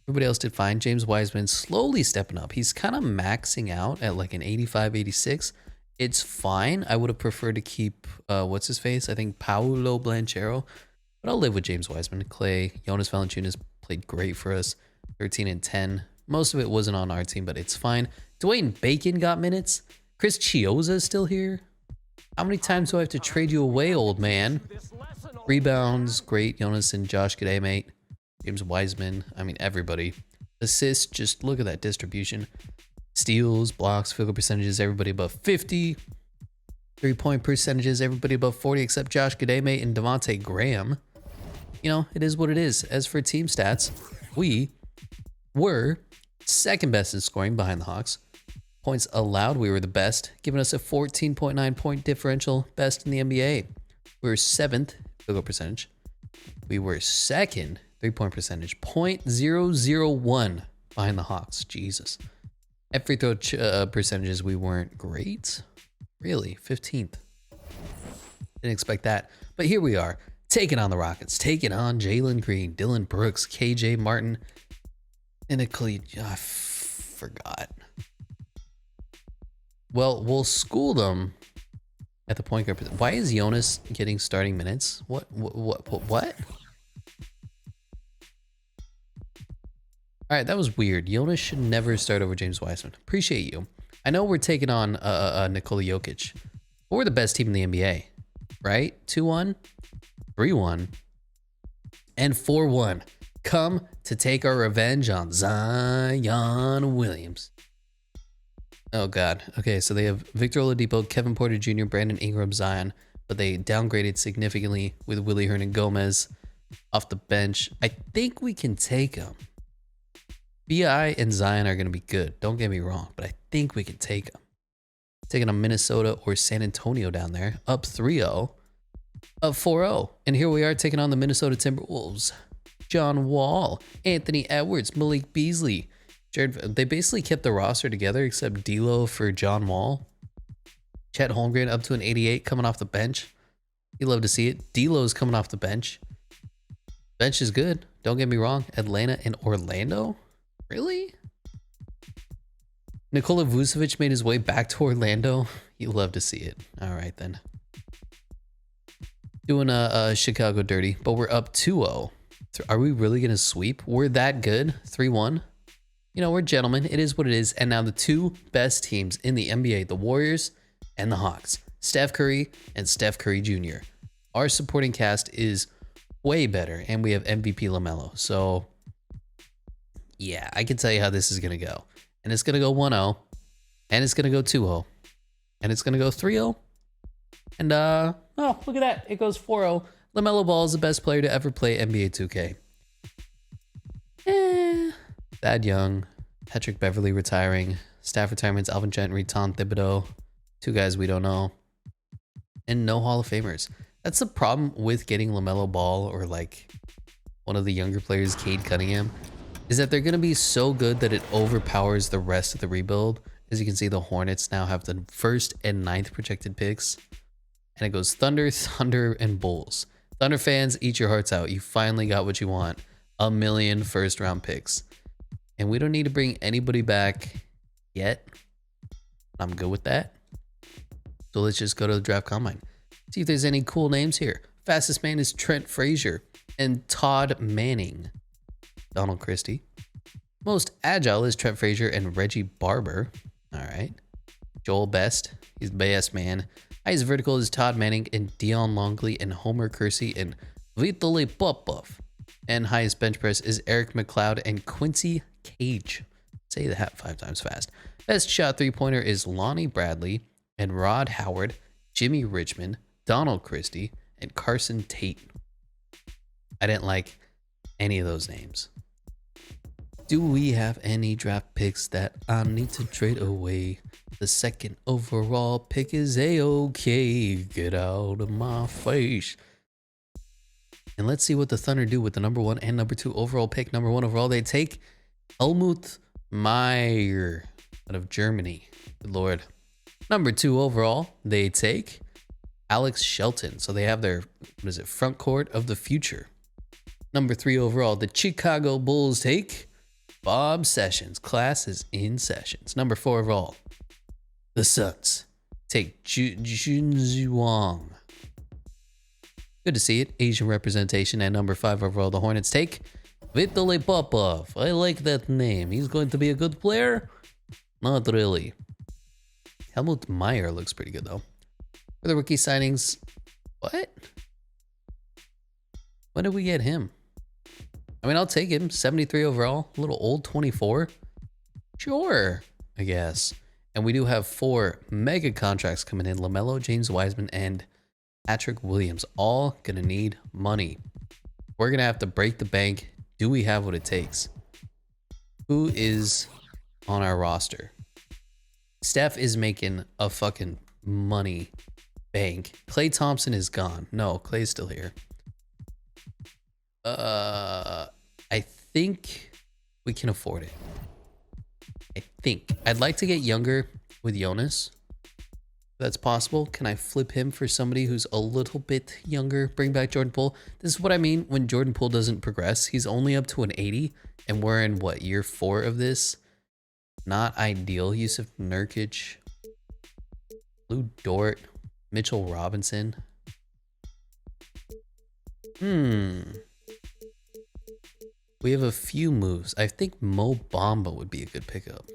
Everybody else did fine. James Wiseman slowly stepping up. He's kind of maxing out at like an 85, 86. It's fine. I would have preferred to keep, what's his face? I think Paolo Blanchero. But I'll live with James Wiseman. Klay, Jonas Valanciunas played great for us. 13 and 10. Most of it wasn't on our team, but it's fine. Dwayne Bacon got minutes. Chris Chiozza is still here. How many times do I have to trade you away, old man? Rebounds, great. Jonas and Josh Giddey, mate. James Wiseman. I mean, everybody. Assists, just look at that distribution. Steals, blocks, field goal percentages, everybody above 50. 3-point percentages, everybody above 40 except Josh Giddey, mate, and Devontae Graham. You know, it is what it is. As for team stats, we were second best in scoring behind the Hawks. Points allowed, we were the best, giving us a 14.9 point differential, best in the NBA. We were 7th field goal percentage. We were 2nd 3-point percentage, .001 behind the Hawks. Jesus. At free throw percentages, we weren't great. Really, 15th. Didn't expect that. But here we are, taking on the Rockets, taking on Jalen Green, Dylan Brooks, KJ Martin, and I forgot. Well, we'll school them at the point guard position. Why is Jonas getting starting minutes? What? All right, that was weird. Jonas should never start over James Wiseman. Appreciate you. I know we're taking on Nikola Jokic. But we're the best team in the NBA, right? 2-1, 3-1, and 4-1. Come to take our revenge on Zion Williams. Oh, God. Okay, so they have Victor Oladipo, Kevin Porter Jr., Brandon Ingram, Zion, but they downgraded significantly with Willie Hernan Gomez off the bench. I think we can take him. BI and Zion are going to be good. Don't get me wrong, but I think we can take them. Taking on Minnesota or San Antonio down there. Up 3-0. Up 4-0. And here we are taking on the Minnesota Timberwolves. John Wall, Anthony Edwards, Malik Beasley. Jared, they basically kept the roster together except D'Lo for John Wall. Chet Holmgren up to an 88 coming off the bench. You love to see it. D'Lo's coming off the bench. Bench is good. Don't get me wrong. Atlanta and Orlando? Really? Nikola Vucevic made his way back to Orlando. You love to see it. All right, then. Doing a Chicago dirty, but we're up 2-0. Are we really going to sweep? We're that good. 3-1. You know, we're gentlemen. It is what it is. And now the two best teams in the NBA, the Warriors and the Hawks. Steph Curry and Steph Curry Jr. Our supporting cast is way better, and we have MVP LaMelo. So, yeah, I can tell you how this is going to go. And it's going to go 1-0, and it's going to go 2-0, and it's going to go 3-0. And, oh, look at that. It goes 4-0. LaMelo Ball is the best player to ever play NBA 2K. Thad Young, Patrick Beverly retiring, staff retirements, Alvin Gentry, Tom Thibodeau, two guys we don't know, and no Hall of Famers. That's the problem with getting LaMelo Ball or like one of the younger players, Cade Cunningham, is that they're going to be so good that it overpowers the rest of the rebuild. As you can see, the Hornets now have the 1st and 9th projected picks. And it goes Thunder, Thunder, and Bulls. Thunder fans, eat your hearts out. You finally got what you want. 1 million first-round picks. And we don't need to bring anybody back yet. I'm good with that. So let's just go to the draft combine. See if there's any cool names here. Fastest man is Trent Frazier and Todd Manning. Donald Christie. Most agile is Trent Frazier and Reggie Barber. All right. Joel Best. He's the best man. Highest vertical is Todd Manning and Dion Longley and Homer Kersey and Vitaly Popov. And highest bench press is Eric McLeod and Quincy Cage. Say that 5 times fast. Best shot 3-pointer is Lonnie Bradley and Rod Howard, Jimmy Richmond, Donald Christie, and Carson Tate. I didn't like any of those names. Do we have any draft picks that I need to trade away? The 2nd overall pick is A-OK. Get out of my face. And let's see what the Thunder do with the number 1 and number 2 overall pick. Number 1 overall, they take Helmut Meyer out of Germany. Good Lord. Number 2 overall, they take Alex Shelton. So they have their, front court of the future. Number 3 overall, the Chicago Bulls take Bob Sessions. Class is in sessions. Number 4 overall, the Suns take Junzi Wang. Good to see it. Asian representation. And number 5 overall, the Hornets take Vitaly Popov. I like that name. He's going to be a good player? Not really. Helmut Meyer looks pretty good, though. For the rookie signings, what? When did we get him? I mean, I'll take him. 73 overall. A little old, 24. Sure, I guess. And we do have 4 mega contracts coming in. LaMelo, James Wiseman, and Patrick Williams. All going to need money. We're going to have to break the bank. Do we have what it takes? Who is on our roster? Steph is making a fucking money bank. Klay Thompson is gone. No, Klay's still here. I think we can afford it. I think. I'd like to get younger with Jonas. If that's possible. Can I flip him for somebody who's a little bit younger? Bring back Jordan Poole. This is what I mean when Jordan Poole doesn't progress. He's only up to an 80, and we're in, what, year 4 of this? Not ideal. Yusuf Nurkic. Lou Dort. Mitchell Robinson. We have a few moves. I think Mo Bamba would be a good pickup.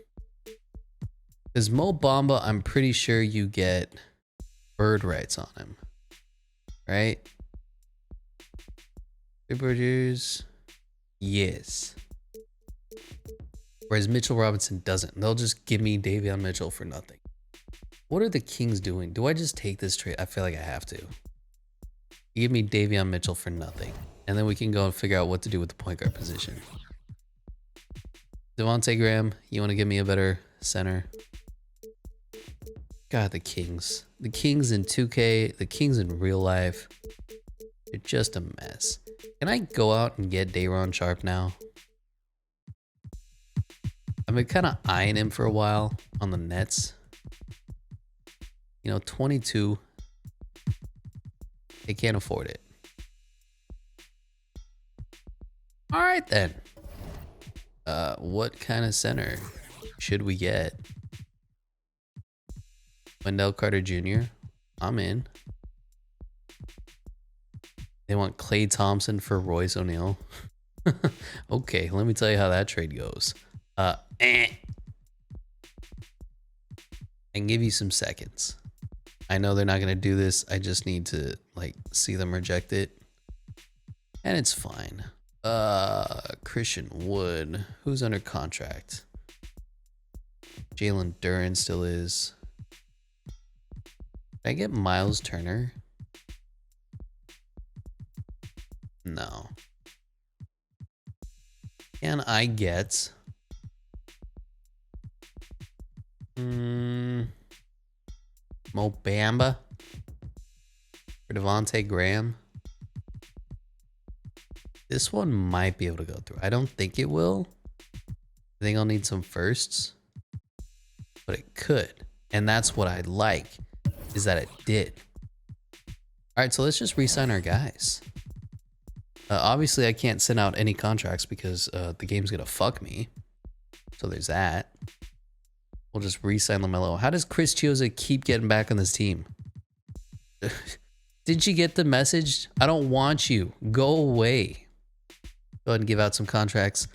Because Mo Bamba, I'm pretty sure you get bird rights on him. Right? Birders. Yes. Whereas Mitchell Robinson doesn't. They'll just give me Davion Mitchell for nothing. What are the Kings doing? Do I just take this trade? I feel like I have to. You give me Davion Mitchell for nothing. And then we can go and figure out what to do with the point guard position. Devontae Graham, you want to give me a better center? God, the Kings. The Kings in 2K, the Kings in real life, they're just a mess. Can I go out and get Day'Ron Sharpe now? I've been kind of eyeing him for a while on the Nets. You know, 22. They can't afford it. All right, then. What kind of center should we get? Wendell Carter Jr. I'm in. They want Klay Thompson for Royce O'Neal. Okay, let me tell you how that trade goes. I can give you some seconds. I know they're not going to do this. I just need to like see them reject it. And it's fine. Christian Wood, who's under contract? Jalen Duren still is. Did I get Miles Turner? No. Can I get Mo Bamba for Devontae Graham? This one might be able to go through. I don't think it will. I think I'll need some firsts, but it could. And that's what I like, is that it did. All right, so let's just re-sign our guys. Obviously, I can't send out any contracts because the game's going to fuck me. So there's that. We'll just re-sign LaMelo. How does Chris Chiozza keep getting back on this team? Did you get the message? I don't want you. Go away. Go ahead and give out some contracts.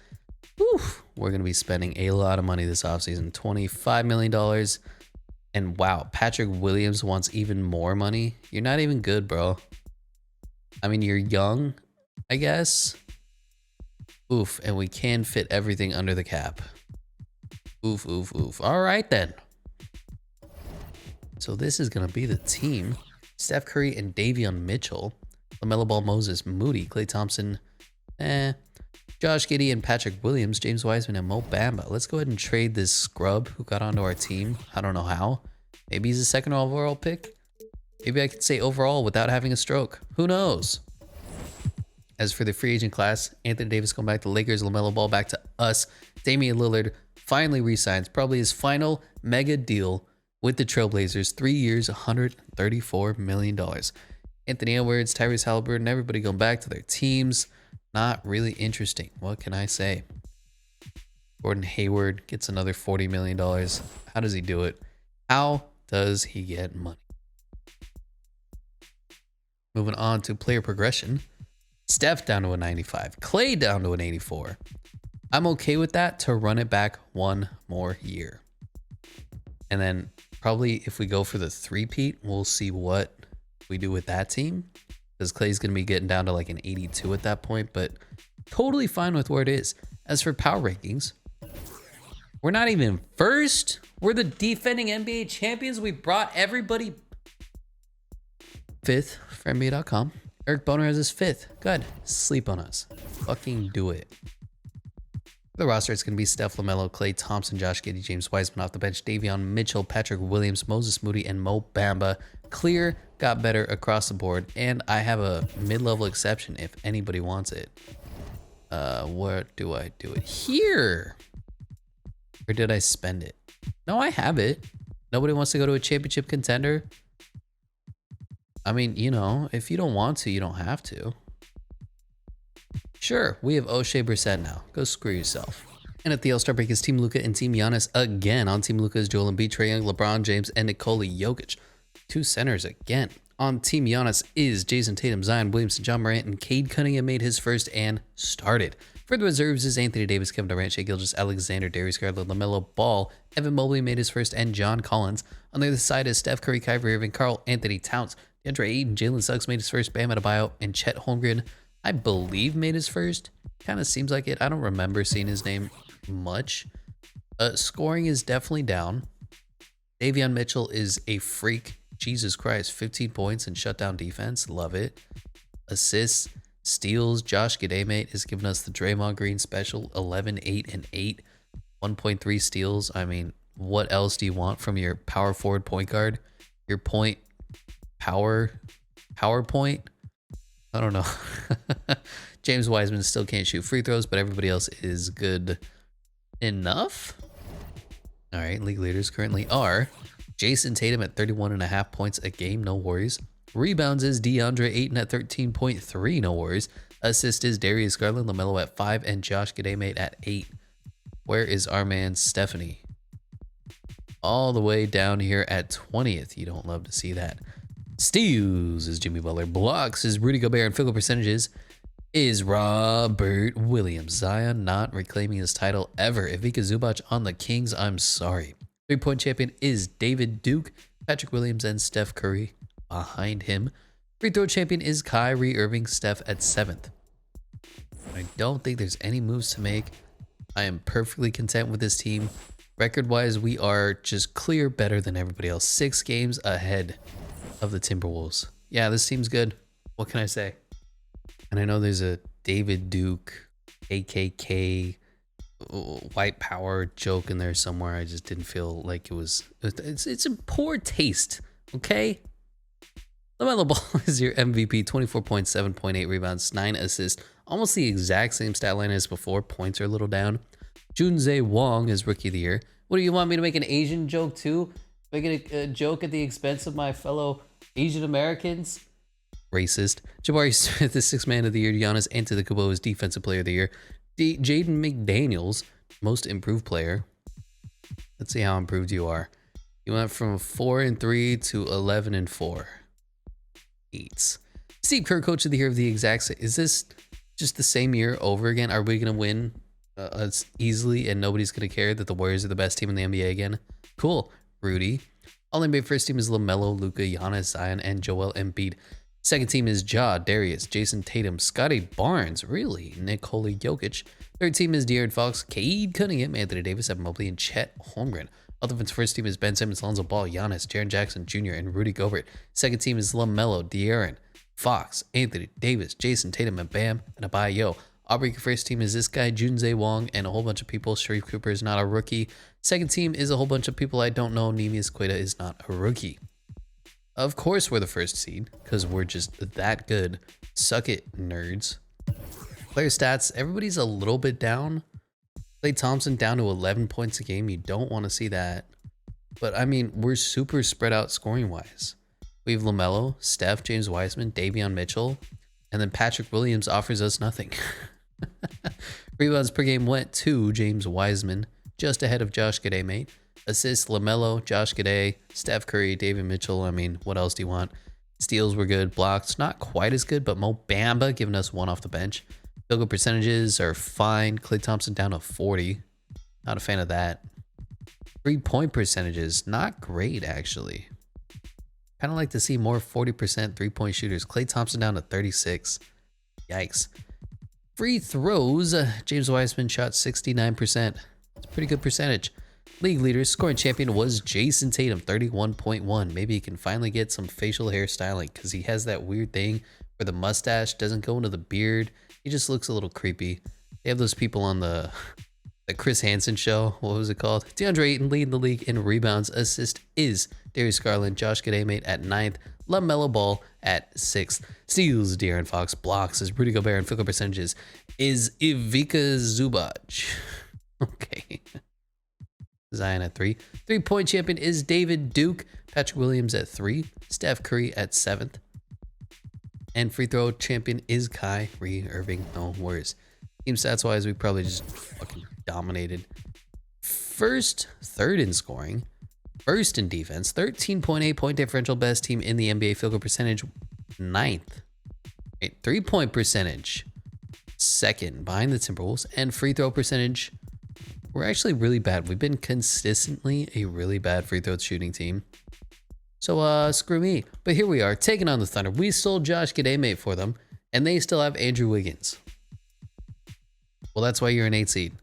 Whew. We're going to be spending a lot of money this offseason. $25 million. And wow, Patrick Williams wants even more money. You're not even good, bro. I mean, you're young, I guess. Oof. And we can fit everything under the cap. Oof, oof, oof. All right, then. So this is going to be the team. Steph Curry and Davion Mitchell. LaMelo Ball, Moses Moody, Klay Thompson, Josh Giddey and Patrick Williams, James Wiseman and Mo Bamba. Let's go ahead and trade this scrub who got onto our team. I don't know how. Maybe he's a second overall pick. Maybe I could say overall without having a stroke. Who knows? As for the free agent class, Anthony Davis going back to Lakers, LaMelo Ball back to us. Damian Lillard finally re-signs probably his final mega deal with the Trailblazers. 3 years, $134 million. Anthony Edwards, Tyrese Halliburton, everybody going back to their teams. Not really interesting. What can I say? Gordon Hayward gets another $40 million. How does he do it? How does he get money? Moving on to player progression. Steph down to a 95. Klay down to an 84. I'm okay with that to run it back one more year. And then probably if we go for the three-peat, we'll see what we do with that team. Because Klay's going to be getting down to like an 82 at that point, but totally fine with where it is. As for power rankings, we're not even first. We're the defending NBA champions. We brought everybody fifth for NBA.com. Eric Boner has his fifth. Good. Sleep on us. Fucking do it. The roster, it's going to be Steph, LaMelo, Klay Thompson, Josh Giddey, James Wiseman off the bench, Davion Mitchell, Patrick Williams, Moses Moody, and Mo Bamba. Clear got better across the board, and I have a mid-level exception if anybody wants it. Where do I do it? Here! Or did I spend it? No, I have it. Nobody wants to go to a championship contender. I mean, you know, if you don't want to, you don't have to. Sure, we have O'Shea Brissett now. Go screw yourself. And at the All-Star break is Team Luka and Team Giannis again. On Team Luka is Joel Embiid, Trae Young, LeBron James, and Nikola Jokic. Two centers again. On Team Giannis is Jason Tatum, Zion Williamson, John Morant, and Cade Cunningham made his first and started. For the reserves is Anthony Davis, Kevin Durant, Shai Gilgeous-Alexander, Darius Garland, LaMelo Ball, Evan Mobley made his first, and John Collins. On the other side is Steph Curry, Kyrie Irving, Karl Anthony Towns, DeAndre Ayton, Jalen Suggs made his first, Bam Adebayo, and Chet Holmgren, I believe, made his first. Kind of seems like it. I don't remember seeing his name much. Scoring is definitely down. Davion Mitchell is a freak. Jesus Christ, 15 points and shutdown defense. Love it. Assists, steals. Josh Giddey, mate, is giving us the Draymond Green special, 11, 8, and 8. 1.3 steals. I mean, what else do you want from your power forward point guard? Your point PowerPoint? I don't know. James Wiseman still can't shoot free throws, but everybody else is good enough. All right, league leaders currently are Jason Tatum at 31.5 points a game, no worries. Rebounds is DeAndre Ayton at 13.3, no worries. Assist is Darius Garland, LaMelo at 5, and Josh Giddey at 8. Where is our man Stephanie? All the way down here at 20th. You don't love to see that. Steals is Jimmy Butler. Blocks is Rudy Gobert, and field goal percentages is Robert Williams. Zion not reclaiming his title ever. Ivica Zubac on the Kings. I'm sorry. 3-point champion is David Duke. Patrick Williams and Steph Curry behind him. Free throw champion is Kyrie Irving. Steph at 7th. I don't think there's any moves to make. I am perfectly content with this team. Record-wise, we are just clear better than everybody else. 6 games ahead of the Timberwolves. Yeah, this team's good. What can I say? And I know there's a David Duke, AKK, white power joke in there somewhere. I just didn't feel like it was. It's in poor taste, okay? LaMelo Ball is your MVP, 24 points, 7.8 rebounds, 9 assists. Almost the exact same stat line as before. Points are a little down. Junze Wong is Rookie of the Year. What do you want me to make an Asian joke too? Making a joke at the expense of my fellow Asian Americans? Racist. Jabari Smith is 6th Man of the Year. Giannis Antetokounmpo is Defensive Player of the Year. Jaden McDaniels, Most Improved Player. Let's see how improved you are. You went from 4-3 to 11-4. 8. Steve Kerr, Coach of the Year of the exact same. Is this just the same year over again? Are we going to win easily and nobody's going to care that the Warriors are the best team in the NBA again? Cool. Rudy. All NBA first team is LaMelo, Luka, Giannis, Zion, and Joel Embiid. Second team is Ja, Darius, Jason Tatum, Scotty Barnes, really, Nikola Jokic. Third team is De'Aaron Fox, Cade Cunningham, Anthony Davis, Evan Mobley, and Chet Holmgren. Offense first team is Ben Simmons, Lonzo Ball, Giannis, Jaren Jackson Jr., and Rudy Gobert. Second team is LaMelo, De'Aaron, Fox, Anthony Davis, Jason Tatum, and Bam Adebayo. Aubrey first team is this guy, Junze Wong, and a whole bunch of people. Sharif Cooper is not a rookie. Second team is a whole bunch of people I don't know. Neemias Queta is not a rookie. Of course we're the first seed, because we're just that good. Suck it, nerds. Player stats, everybody's a little bit down. Klay Thompson down to 11 points a game. You don't want to see that. But, I mean, we're super spread out scoring-wise. We have LaMelo, Steph, James Wiseman, Davion Mitchell, and then Patrick Williams offers us nothing. Rebounds per game went to James Wiseman, just ahead of Josh Giddey. Assists, LaMelo, Josh Giddey, Steph Curry, David Mitchell. I mean, what else do you want? Steals were good. Blocks, not quite as good, but Mo Bamba giving us 1 off the bench. Field goal percentages are fine. Klay Thompson down to 40. Not a fan of that. 3-point percentages, not great, actually. Kind of like to see more 40% 3-point shooters. Klay Thompson down to 36. Yikes. Free throws, James Wiseman shot 69%. It's a pretty good percentage. League leaders, scoring champion was Jason Tatum, 31.1. Maybe he can finally get some facial hair styling because he has that weird thing where the mustache doesn't go into the beard. He just looks a little creepy. They have those people on the Chris Hansen show. What was it called? DeAndre Ayton leading the league in rebounds. Assist is Darius Garland, Josh Giddey at 9th. LaMelo Ball at 6th. Steals, De'Aaron Fox. Blocks is Rudy Gobert, and field goal percentages is Ivica Zubac. Okay. Zion at 3. 3-point champion is David Duke. Patrick Williams at 3. Steph Curry at 7th. And free throw champion is Kyrie Irving. No worries. Team stats wise, we probably just fucking dominated. Third in scoring. First in defense. 13.8 point differential. Best team in the NBA. Field goal percentage 9th. 3-point percentage 2nd behind the Timberwolves. And free throw percentage, we're actually really bad. We've been consistently a really bad free throw shooting team. So screw me. But here we are, taking on the Thunder. We sold Josh Giddey for them, and they still have Andrew Wiggins. Well, that's why you're an 8 seed.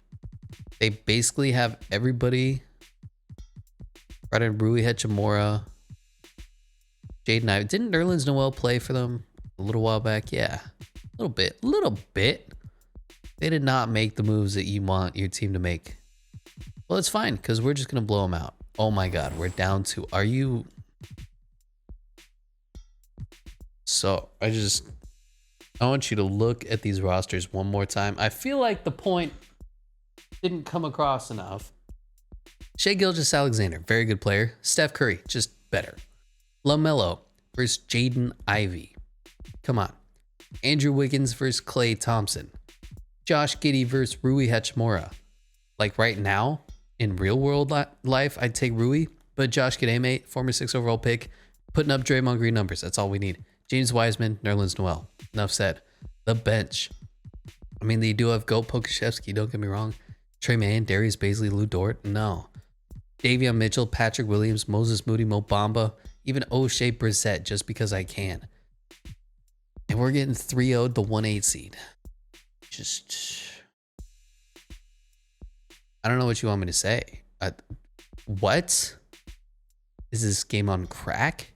They basically have everybody. Rui Hachimura, Jaden Ivey. Didn't Nerlens Noel play for them a little while back? Yeah, a little bit. They did not make the moves that you want your team to make. Well, it's fine because we're just going to blow them out. Oh my God, we're down to, are you? So I want you to look at these rosters one more time. I feel like the point didn't come across enough. Shai Gilgeous-Alexander, very good player. Steph Curry, just better. LaMelo versus Jaden Ivey. Come on. Andrew Wiggins versus Klay Thompson. Josh Giddey versus Rui Hachimura. Like right now, in real world life, I'd take Rui, but Josh Giddey, mate, former 6th overall pick, putting up Draymond Green numbers. That's all we need. James Wiseman, Nerlens Noel. Enough said. The bench. I mean, they do have Goat Pokashevsky, don't get me wrong. Trey Mann, Darius Bazley, Lou Dort. No. Davion Mitchell, Patrick Williams, Moses Moody, Mo Bamba, even O'Shea Brissett, just because I can. And we're getting 3-0'd the 1-8 seed. I don't know what you want me to say. What? Is this game on crack?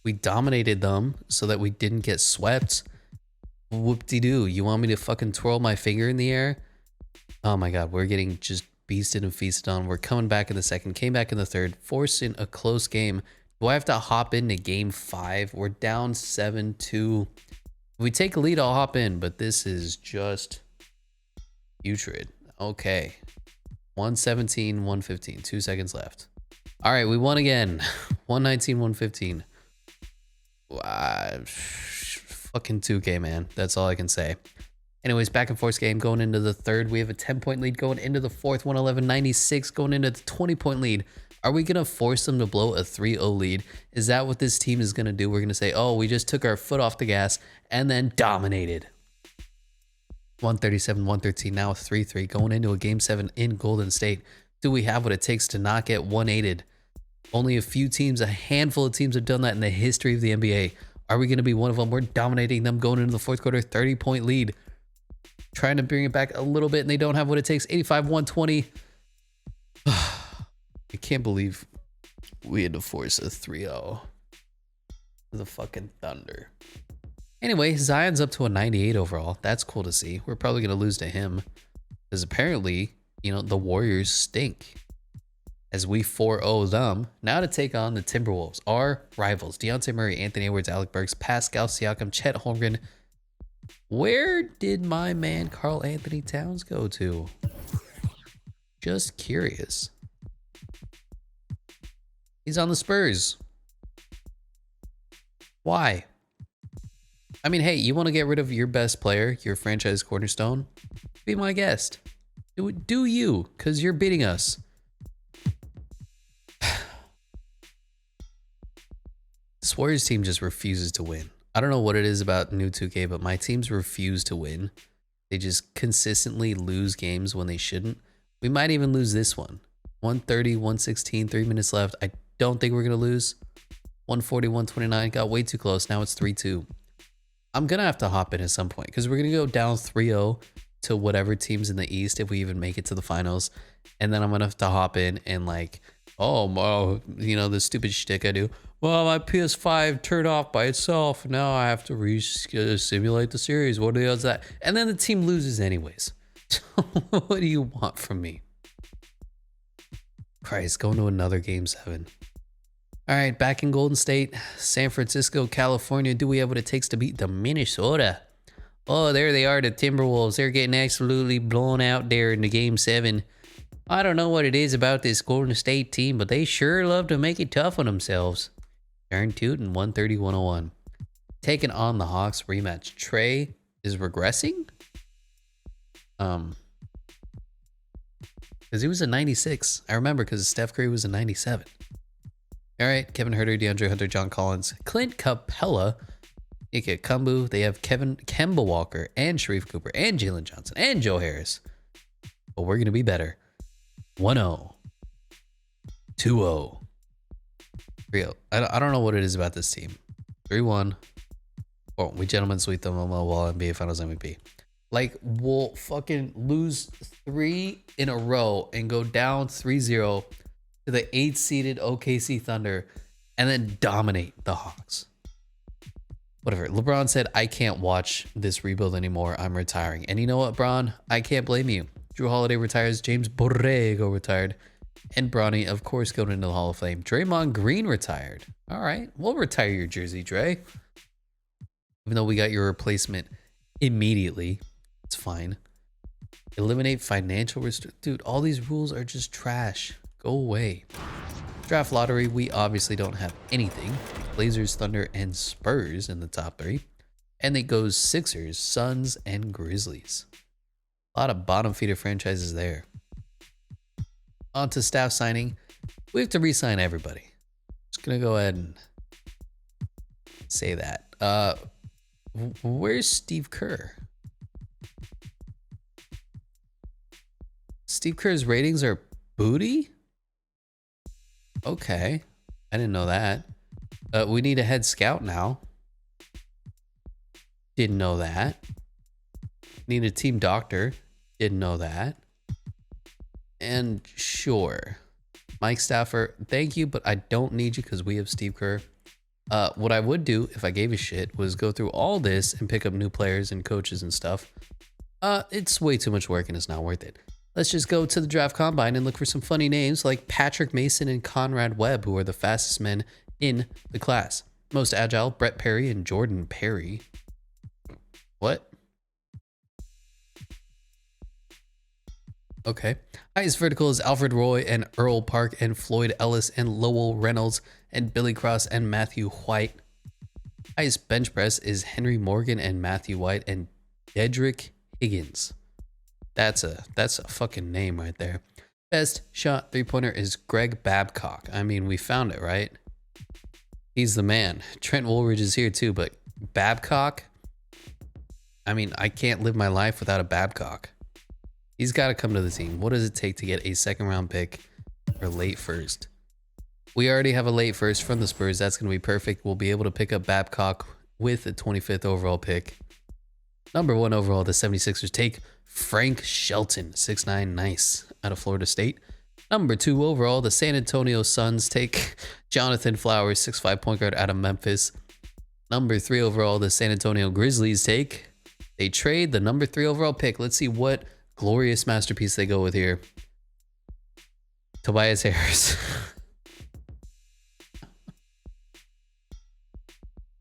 We dominated them so that we didn't get swept. Whoop-de-doo. You want me to fucking twirl my finger in the air? Oh my God, we're getting just beasted and feasted on. We're coming back in the second, came back in the third, forcing a close game. Do I have to hop into game 5? We're down 7-2. If we take a lead, I'll hop in, but this is just putrid. Okay. 117, 115. 2 seconds left. All right, we won again. 119, 115. Fucking 2K, man. That's all I can say. Anyways, back and forth game going into the third. We have a 10-point lead going into the fourth. 111-96 going into the 20-point lead. Are we going to force them to blow a 3-0 lead? Is that what this team is going to do? We're going to say, oh, we just took our foot off the gas and then dominated. 137-113, now a 3-3 going into a game 7 in Golden State. Do we have what it takes to not get 1-8'd? Only a few teams, a handful of teams have done that in the history of the NBA. Are we going to be one of them? We're dominating them going into the fourth quarter, 30-point lead. Trying to bring it back a little bit, and they don't have what it takes. 85-120. I can't believe we had to force a 3-0. The fucking Thunder. Anyway, Zion's up to a 98 overall. That's cool to see. We're probably going to lose to him because apparently, you know, the Warriors stink. As we 4-0 them, now to take on the Timberwolves, our rivals. Dejounte Murray, Anthony Edwards, Alec Burks, Pascal Siakam, Chet Holmgren. Where did my man Karl Anthony Towns go to? Just curious. He's on the Spurs. Why? I mean, hey, you want to get rid of your best player, your franchise cornerstone? Be my guest. Do you, because you're beating us. This Warriors team just refuses to win. I don't know what it is about new 2K, but my teams refuse to win. They just consistently lose games when they shouldn't. We might even lose this one. 130, 116, 3 minutes left. I don't think we're going to lose. 140, 129. Got way too close. Now it's 3-2. I'm going to have to hop in at some point because we're going to go down 3-0 to whatever teams in the East if we even make it to the finals. And then I'm going to have to hop in and like, oh, well, you know, the stupid shtick I do. Well, my PS5 turned off by itself. Now I have to simulate the series. What the hell is that? And then the team loses anyways. What do you want from me? Christ, going to another game 7. All right, back in Golden State, San Francisco, California. Do we have what it takes to beat the Minnesota? Oh, there they are, the Timberwolves. They're getting absolutely blown out there in the game 7. I don't know what it is about this Golden State team, but they sure love to make it tough on themselves. Turn 2 and 130-101. Taking on the Hawks rematch. Trey is regressing? Because he was a 96. I remember because Steph Curry was a 97. All right, Kevin Huerter, DeAndre Hunter, John Collins, Clint Capella, Ike Kumbu. They have Kemba Walker and Sharif Cooper and Jalen Johnson and Joe Harris. But we're going to be better. 1-0. 2-0. 3-0. I don't know what it is about this team. 3-1. Oh, we gentlemen sweep them while NBA Finals MVP. Like, we'll fucking lose 3 in a row and go down 3-0 to the 8-seeded OKC Thunder and then dominate the Hawks. Whatever. LeBron said, I can't watch this rebuild anymore. I'm retiring. And you know what, Bron? I can't blame you. Drew Holiday retires. James Borrego retired. And Bronny, of course, going into the Hall of Fame. Draymond Green retired. All right, we'll retire your jersey, Dre. Even though we got your replacement immediately, it's fine. Eliminate financial Dude, all these rules are just trash. Go away. Draft lottery, we obviously don't have anything. Blazers, Thunder, and Spurs in the top 3. And it goes Sixers, Suns, and Grizzlies. A lot of bottom feeder franchises there. On to staff signing. We have to re-sign everybody. Just gonna go ahead and say that. Where's Steve Kerr? Steve Kerr's ratings are booty? Okay. I didn't know that. We need a head scout now. Didn't know that. Need a team doctor. Didn't know that. And sure, Mike Stafford, thank you, but I don't need you because we have Steve Kerr. What I would do if I gave a shit was go through all this and pick up new players and coaches and stuff. It's way too much work and it's not worth it. Let's just go to the draft combine and look for some funny names like Patrick Mason and Conrad Webb, who are the fastest men in the class. Most agile, Brett Perry and Jordan Perry. What? Okay. Highest vertical is Alfred Roy and Earl Park and Floyd Ellis and Lowell Reynolds and Billy Cross and Matthew White. Highest bench press is Henry Morgan and Matthew White and Dedrick Higgins. That's a fucking name right there. Best shot three-pointer is Greg Babcock. I mean, we found it, right? He's the man. Trent Woolridge is here too, but Babcock? I mean, I can't live my life without a Babcock. He's got to come to the team. What does it take to get a second-round pick or late first? We already have a late first from the Spurs. That's going to be perfect. We'll be able to pick up Babcock with the 25th overall pick. Number 1 overall, the 76ers take Frank Shelton, 6'9", nice, out of Florida State. Number 2 overall, the San Antonio Suns take Jonathan Flowers, 6'5", point guard out of Memphis. Number 3 overall, the San Antonio Grizzlies take. They trade the number 3 overall pick. Let's see what glorious masterpiece they go with here. Tobias Harris.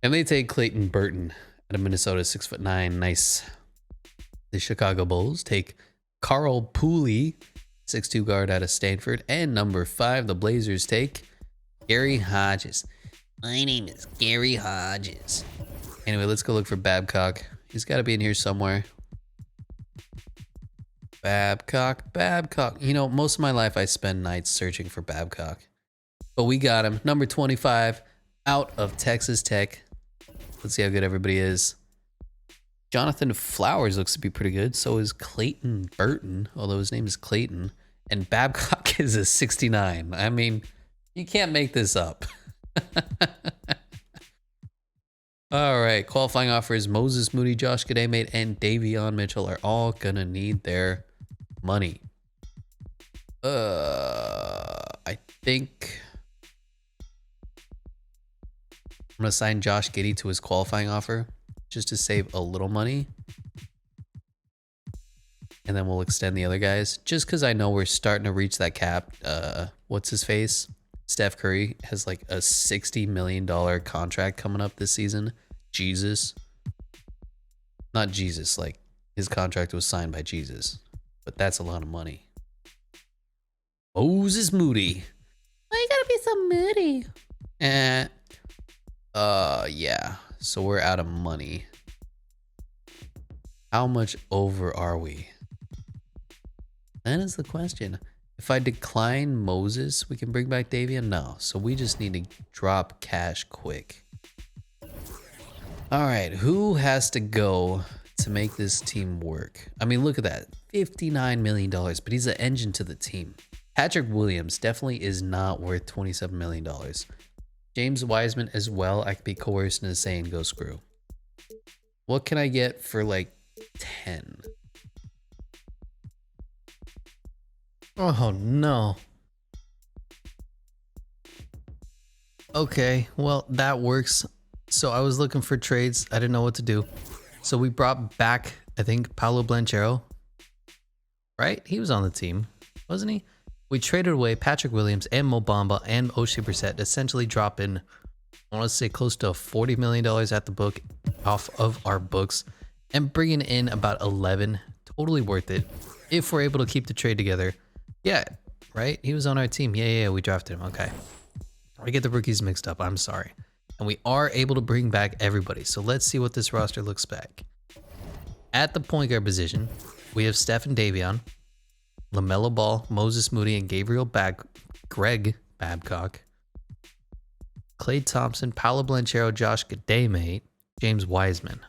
And they take Clayton Burton out of Minnesota, 6'9", nice. The Chicago Bulls take Carl Pooley, 6'2" guard out of Stanford. And number 5, the Blazers take Gary Hodges. My name is Gary Hodges. Anyway, let's go look for Babcock. He's got to be in here somewhere. Babcock. You know, most of my life I spend nights searching for Babcock. But we got him. Number 25 out of Texas Tech. Let's see how good everybody is. Jonathan Flowers looks to be pretty good. So is Clayton Burton, although his name is Clayton. And Babcock is a 69. I mean, you can't make this up. All right, qualifying offers. Moses Moody, Josh Gademate, and Davion Mitchell are all gonna need their money. I think I'm gonna sign Josh Giddey to his qualifying offer just to save a little money. And then we'll extend the other guys just because I know we're starting to reach that cap. What's his face? Steph Curry has like a $60 million contract coming up this season. Jesus. Not Jesus, like his contract was signed by Jesus. But that's a lot of money. Moses Moody. Why you gotta be so moody? Yeah. So we're out of money. How much over are we? That is the question. If I decline Moses, we can bring back Davion? No. So we just need to drop cash quick. All right. Who has to go to make this team work? I mean, look at that. $59 million, but he's an engine to the team. Patrick Williams definitely is not worth $27 million. James Wiseman as well. I could be coerced into saying go screw. What can I get for like 10? Oh no. Okay, well that works. So I was looking for trades. I didn't know what to do. So we brought back, I think, Paolo Blanchero. right? He was on the team, wasn't he? We traded away Patrick Williams and Mo Bamba and Oshae Brissett, essentially dropping, I want to say, close to $40 million at the book off of our books and bringing in about 11. Totally worth it if we're able to keep the trade together. Yeah, right? He was on our team. Yeah, we drafted him. Okay. I get the rookies mixed up. I'm sorry. And we are able to bring back everybody. So let's see what this roster looks like. At the point guard position, we have Steph and Davion, LaMelo Ball, Moses Moody, and Greg Babcock, Klay Thompson, Paolo Banchero, Josh Giddey, James Wiseman.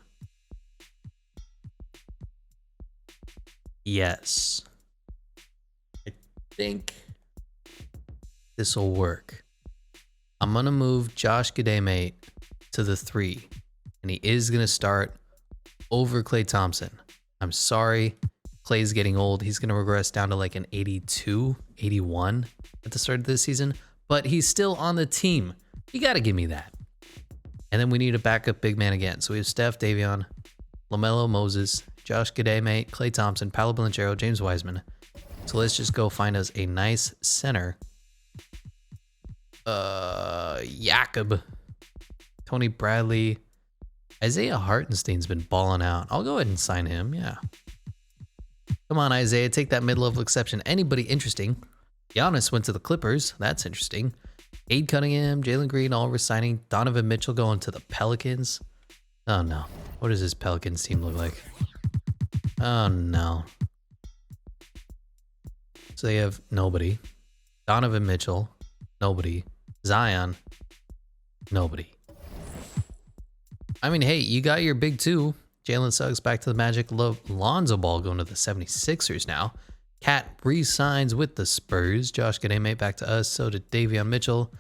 Yes. I think this will work. I'm going to move Josh Giddey to the 3, and he is going to start over Klay Thompson. I'm sorry. Klay's getting old. He's going to regress down to like an 82, 81 at the start of this season, but he's still on the team. You got to give me that. And then we need a backup big man again. So we have Steph, Davion, LaMelo, Moses, Josh Giddey, Klay Thompson, Paolo Banchero, James Wiseman. So let's just go find us a nice center. Jakob, Tony Bradley, Isaiah Hartenstein's been balling out. I'll go ahead and sign him. Yeah. Come on, Isaiah, take that mid-level exception. Anybody interesting? Giannis went to the Clippers. That's interesting. Cade Cunningham, Jalen Green, all resigning. Donovan Mitchell going to the Pelicans. Oh no. What does this Pelicans team look like? Oh no. So they have nobody. Donovan Mitchell, nobody. Zion, nobody. I mean, hey, you got your big 2. Jalen Suggs back to the Magic. Lonzo Ball going to the 76ers now. Cat re-signs with the Spurs. Josh Giddey back to us. So did Davion Mitchell.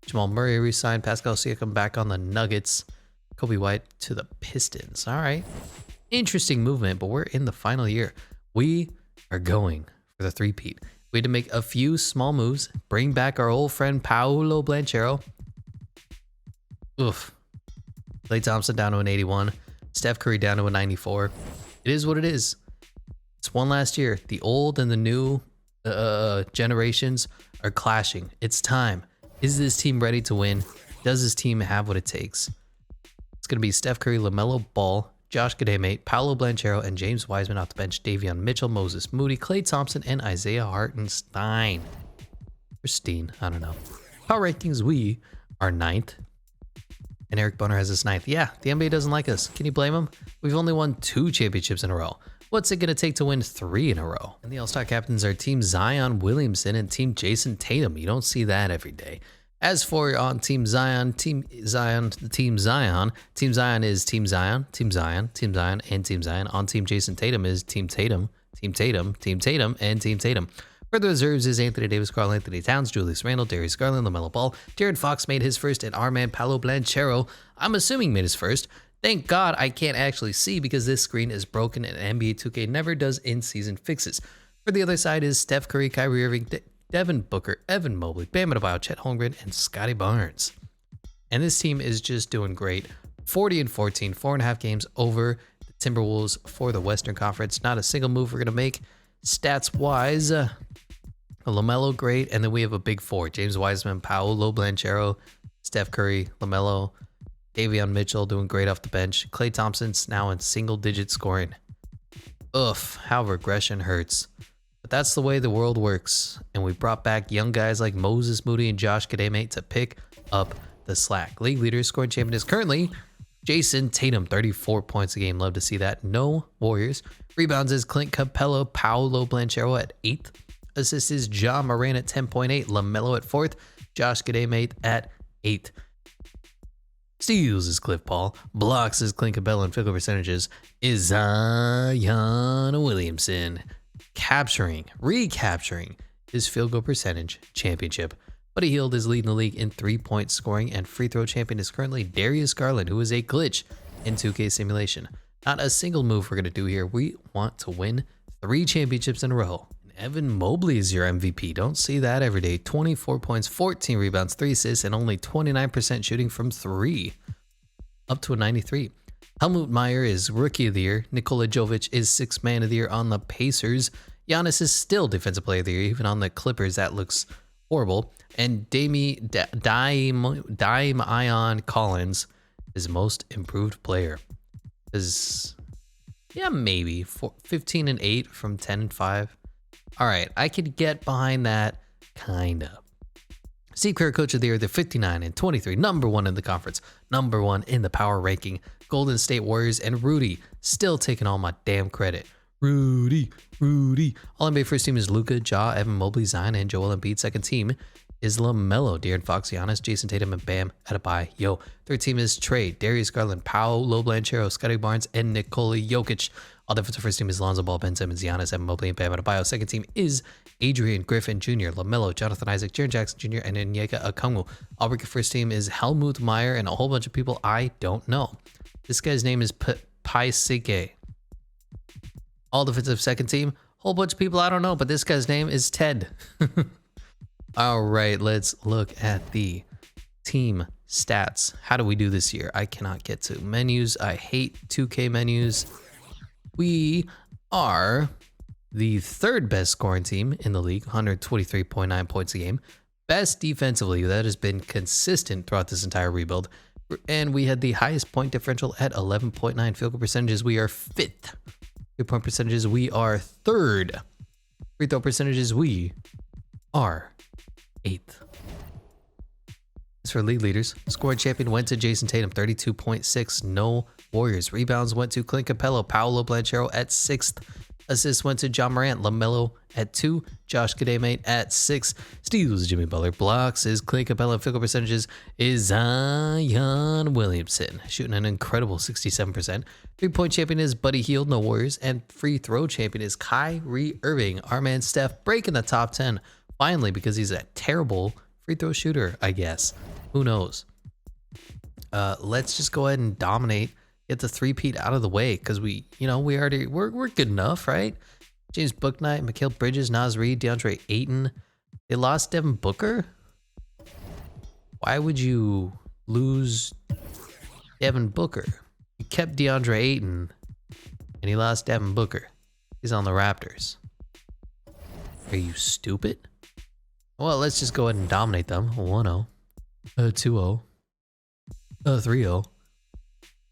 Jamal Murray re-signed. Pascal Siakam back on the Nuggets. Kobe White to the Pistons. All right. Interesting movement, but we're in the final year. We are going for the three-peat. We had to make a few small moves. Bring back our old friend Paolo Banchero. Oof. Klay Thompson down to an 81. Steph Curry down to a 94. It is what it is. It's one last year. The old and the new generations are clashing. It's time. Is this team ready to win? Does this team have what it takes? It's going to be Steph Curry, LaMelo Ball, Josh Giddey, Paolo Banchero, and James Wiseman off the bench. Davion Mitchell, Moses Moody, Klay Thompson, and Isaiah Hartenstein. Pristine. I don't know. Power rankings, we are 9th. And Eric Bonner has us 9th. Yeah, the NBA doesn't like us. Can you blame him? We've only won 2 championships in a row. What's it going to take to win 3 in a row? And the All-Star captains are Team Zion Williamson and Team Jason Tatum. You don't see that every day. As for on Team Zion is Team Zion, Team Zion, and Team Zion. On Team Jason Tatum is Team Tatum, and Team Tatum. For the reserves is Anthony Davis, Karl Anthony Towns, Julius Randle, Darius Garland, LaMelo Ball. De'Aaron Fox made his first, and our man Paolo Banchero, I'm assuming, made his first. Thank God I can't actually see because this screen is broken and NBA 2K never does in-season fixes. For the other side is Steph Curry, Kyrie Irving, Devin Booker, Evan Mobley, Bam Adebayo, Chet Holmgren, and Scotty Barnes. And this team is just doing great. 40-14, 4.5 games over the Timberwolves for the Western Conference. Not a single move we're going to make stats-wise. LaMelo, great. And then we have a big 4. James Wiseman, Paolo Banchero, Steph Curry, LaMelo, Davion Mitchell doing great off the bench. Klay Thompson's now in single-digit scoring. Oof, how regression hurts. But that's the way the world works. And we brought back young guys like Moses Moody and Josh Giddey to pick up the slack. League leader scoring champion is currently Jason Tatum, 34 points a game. Love to see that. No Warriors. Rebounds is Clint Capella, Paolo Banchero at 8th. Assists is Ja Morant at 10.8. LaMelo at 4th. Josh Giddey at 8th. Steals is Cliff Paul. Blocks is Clint Capella, and field goal percentages is Zion Williamson. Recapturing his field goal percentage championship. Buddy Hield is leading the league in 3-point scoring, and free throw champion is currently Darius Garland, who is a glitch in 2K simulation. Not a single move we're going to do here. We want to win 3 championships in a row. Evan Mobley is your MVP. Don't see that every day. 24 points, 14 rebounds, 3 assists, and only 29% shooting from 3. Up to a 93. Helmut Meyer is Rookie of the Year. Nikola Jovic is 6th Man of the Year on the Pacers. Giannis is still Defensive Player of the Year, even on the Clippers. That looks horrible. And Damian Collins is Most Improved Player. Is, yeah, maybe 15 and 8 from 10 and 5. All right, I could get behind that, kinda. Steve Kerr, Coach of the Year, they're 59 and 23, number 1 in the conference, number 1 in the power ranking. Golden State Warriors and Rudy still taking all my damn credit. Rudy. All NBA first team is Luka, Ja, Evan Mobley, Zion, and Joel Embiid. Second team is LaMelo, De'Aaron Fox, Giannis, Jason Tatum, and Bam Adebayo. Third team is Trey, Darius Garland, Paolo Banchero, Scottie Barnes, and Nikola Jokic. All defensive first team is Lonzo Ball, Ben Simmons, Giannis, Evan Mobley, and Bam Adebayo. Second team is Adrian Griffin Jr., LaMelo, Jonathan Isaac, Jaren Jackson Jr., and Onyeka Okongwu. All rookie first team is Helmut Meyer and a whole bunch of people I don't know. This guy's name is Paisike. All defensive second team, whole bunch of people I don't know, but this guy's name is Ted. All right, let's look at the team stats. How do we do this year? I cannot get to menus. I hate 2K menus. We are the third best scoring team in the league, 123.9 points a game. Best defensively, that has been consistent throughout this entire rebuild. And we had the highest point differential at 11.9. Field goal percentages, we are 5th. 3-point percentages, we are 3rd. Free throw percentages, we are 8th. As for league leaders, scoring champion went to Jason Tatum, 32.6. No Warriors. Rebounds went to Clint Capella, Paolo Banchero at 6th. Assists went to John Morant, LaMelo at 2, Josh Kademate at 6. Steals, Jimmy Butler. Blocks is Clint Capella. Field goal percentages is Zion Williamson, shooting an incredible 67%. 3-point champion is Buddy Hield, no Warriors. And free throw champion is Kyrie Irving. Our man Steph breaking the top 10, finally, because he's a terrible free throw shooter, I guess. Who knows? Let's just go ahead and dominate. Get the three-peat out of the way, because we're good enough, right? James Bouknight, Mikal Bridges, Naz Reid, DeAndre Ayton. They lost Devin Booker. Why would you lose Devin Booker? You kept DeAndre Ayton, and he lost Devin Booker. He's on the Raptors. Are you stupid? Well, let's just go ahead and dominate them. 1-0, 2-0, 3-0.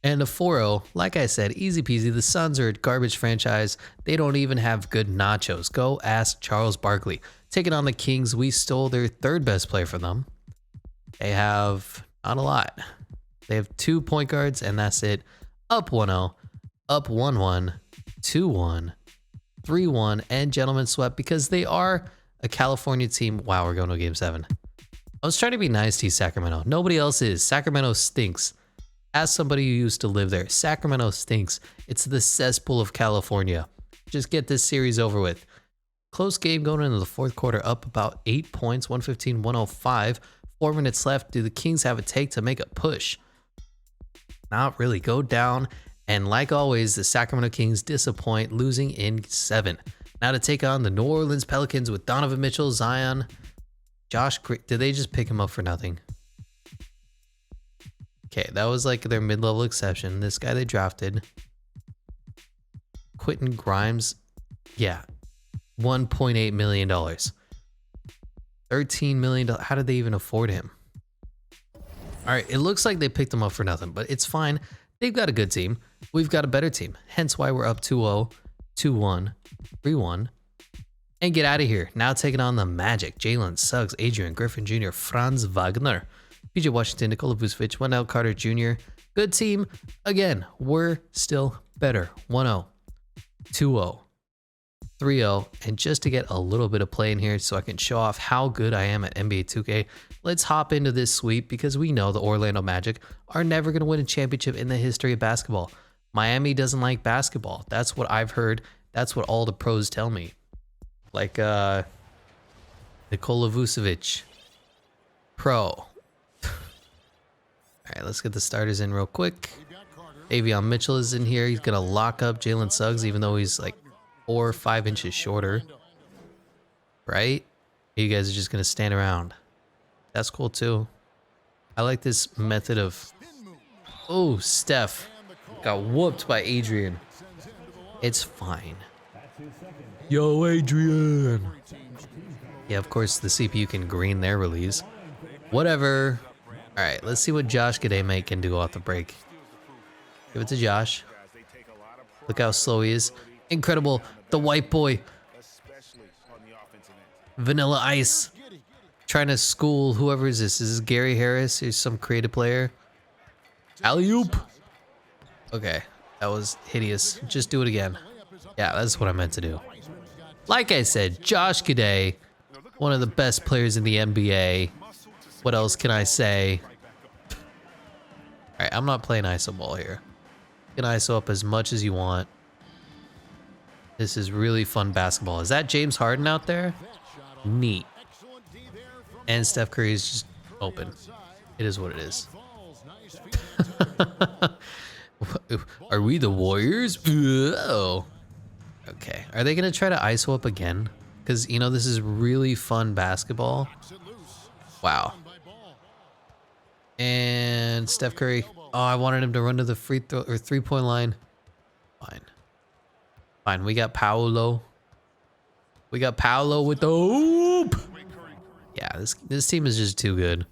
And a 4-0, like I said, easy peasy. The Suns are a garbage franchise. They don't even have good nachos. Go ask Charles Barkley. Taking on the Kings, we stole their 3rd best player from them. They have not a lot. They have 2 point guards, and that's it. Up 1-0, up 1-1, 2-1, 3-1, and gentlemen swept because they are a California team. Wow, we're going to Game 7. I was trying to be nice to you, Sacramento. Nobody else is. Sacramento stinks. As somebody who used to live there, Sacramento stinks. It's the cesspool of California. Just get this series over with. Close game going into the 4th quarter, up about 8 points, 115-105. 4 minutes left. Do the Kings have a take to make a push? Not really. Go down. And like always, the Sacramento Kings disappoint, losing in 7. Now to take on the New Orleans Pelicans with Donovan Mitchell, Zion, Josh. Did they just pick him up for nothing? Okay, that was like their mid-level exception. This guy they drafted, Quentin Grimes, yeah, $1.8 million. $13 million. How did they even afford him? All right, it looks like they picked him up for nothing, but it's fine. They've got a good team. We've got a better team. Hence why we're up 2-0, 2-1, 3-1. And get out of here. Now taking on the Magic. Jalen Suggs, Adrian Griffin Jr., Franz Wagner, PJ Washington, Nikola Vucevic, Wendell Carter Jr. Good team. Again, we're still better. 1-0, 2-0, 3-0. And just to get a little bit of play in here so I can show off how good I am at NBA 2K, let's hop into this sweep because we know the Orlando Magic are never going to win a championship in the history of basketball. Miami doesn't like basketball. That's what I've heard. That's what all the pros tell me. Like Nikola Vucevic, pro. All right, let's get the starters in real quick. Davion Mitchell is in here. He's going to lock up Jalen Suggs, even though he's like 4 or 5 inches shorter. Right? You guys are just going to stand around. That's cool, too. I like this method of... Oh, Steph got whooped by Adrian. It's fine. Yo, Adrian. Yeah, of course the CPU can green their release. Whatever. All right, let's see what Josh Gademe can do off the break. Give it to Josh. Look how slow he is. Incredible. The white boy. Vanilla Ice. Trying to school whoever is this. Is this Gary Harris? He's some creative player. Alley-oop. Okay, that was hideous. Just do it again. Yeah, that's what I meant to do. Like I said, Josh Gademe, one of the best players in the NBA. What else can I say? All right, I'm not playing ISO ball here. You can ISO up as much as you want. This is really fun basketball. Is that James Harden out there? Neat. And Steph Curry is just open. It is what it is. Are we the Warriors? Oh. Okay. Are they going to try to ISO up again? Because, you know, this is really fun basketball. Wow. And Steph Curry. Oh, I wanted him to run to the free throw or 3-point line. Fine. Fine. We got Paolo. We got Paolo with the hoop. Yeah, this team is just too good.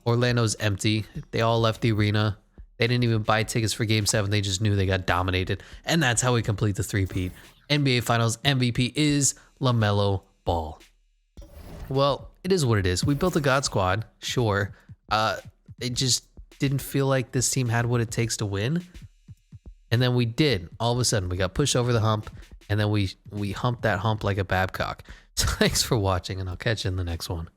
Orlando's empty. They all left the arena. They didn't even buy tickets for Game 7. They just knew they got dominated. And that's how we complete the three-peat. NBA Finals MVP is LaMelo Ball. Well, it is what it is. We built a God Squad, sure. It just didn't feel like this team had what it takes to win. And then we did. All of a sudden, we got pushed over the hump. And then we humped that hump like a Babcock. So thanks for watching, and I'll catch you in the next one.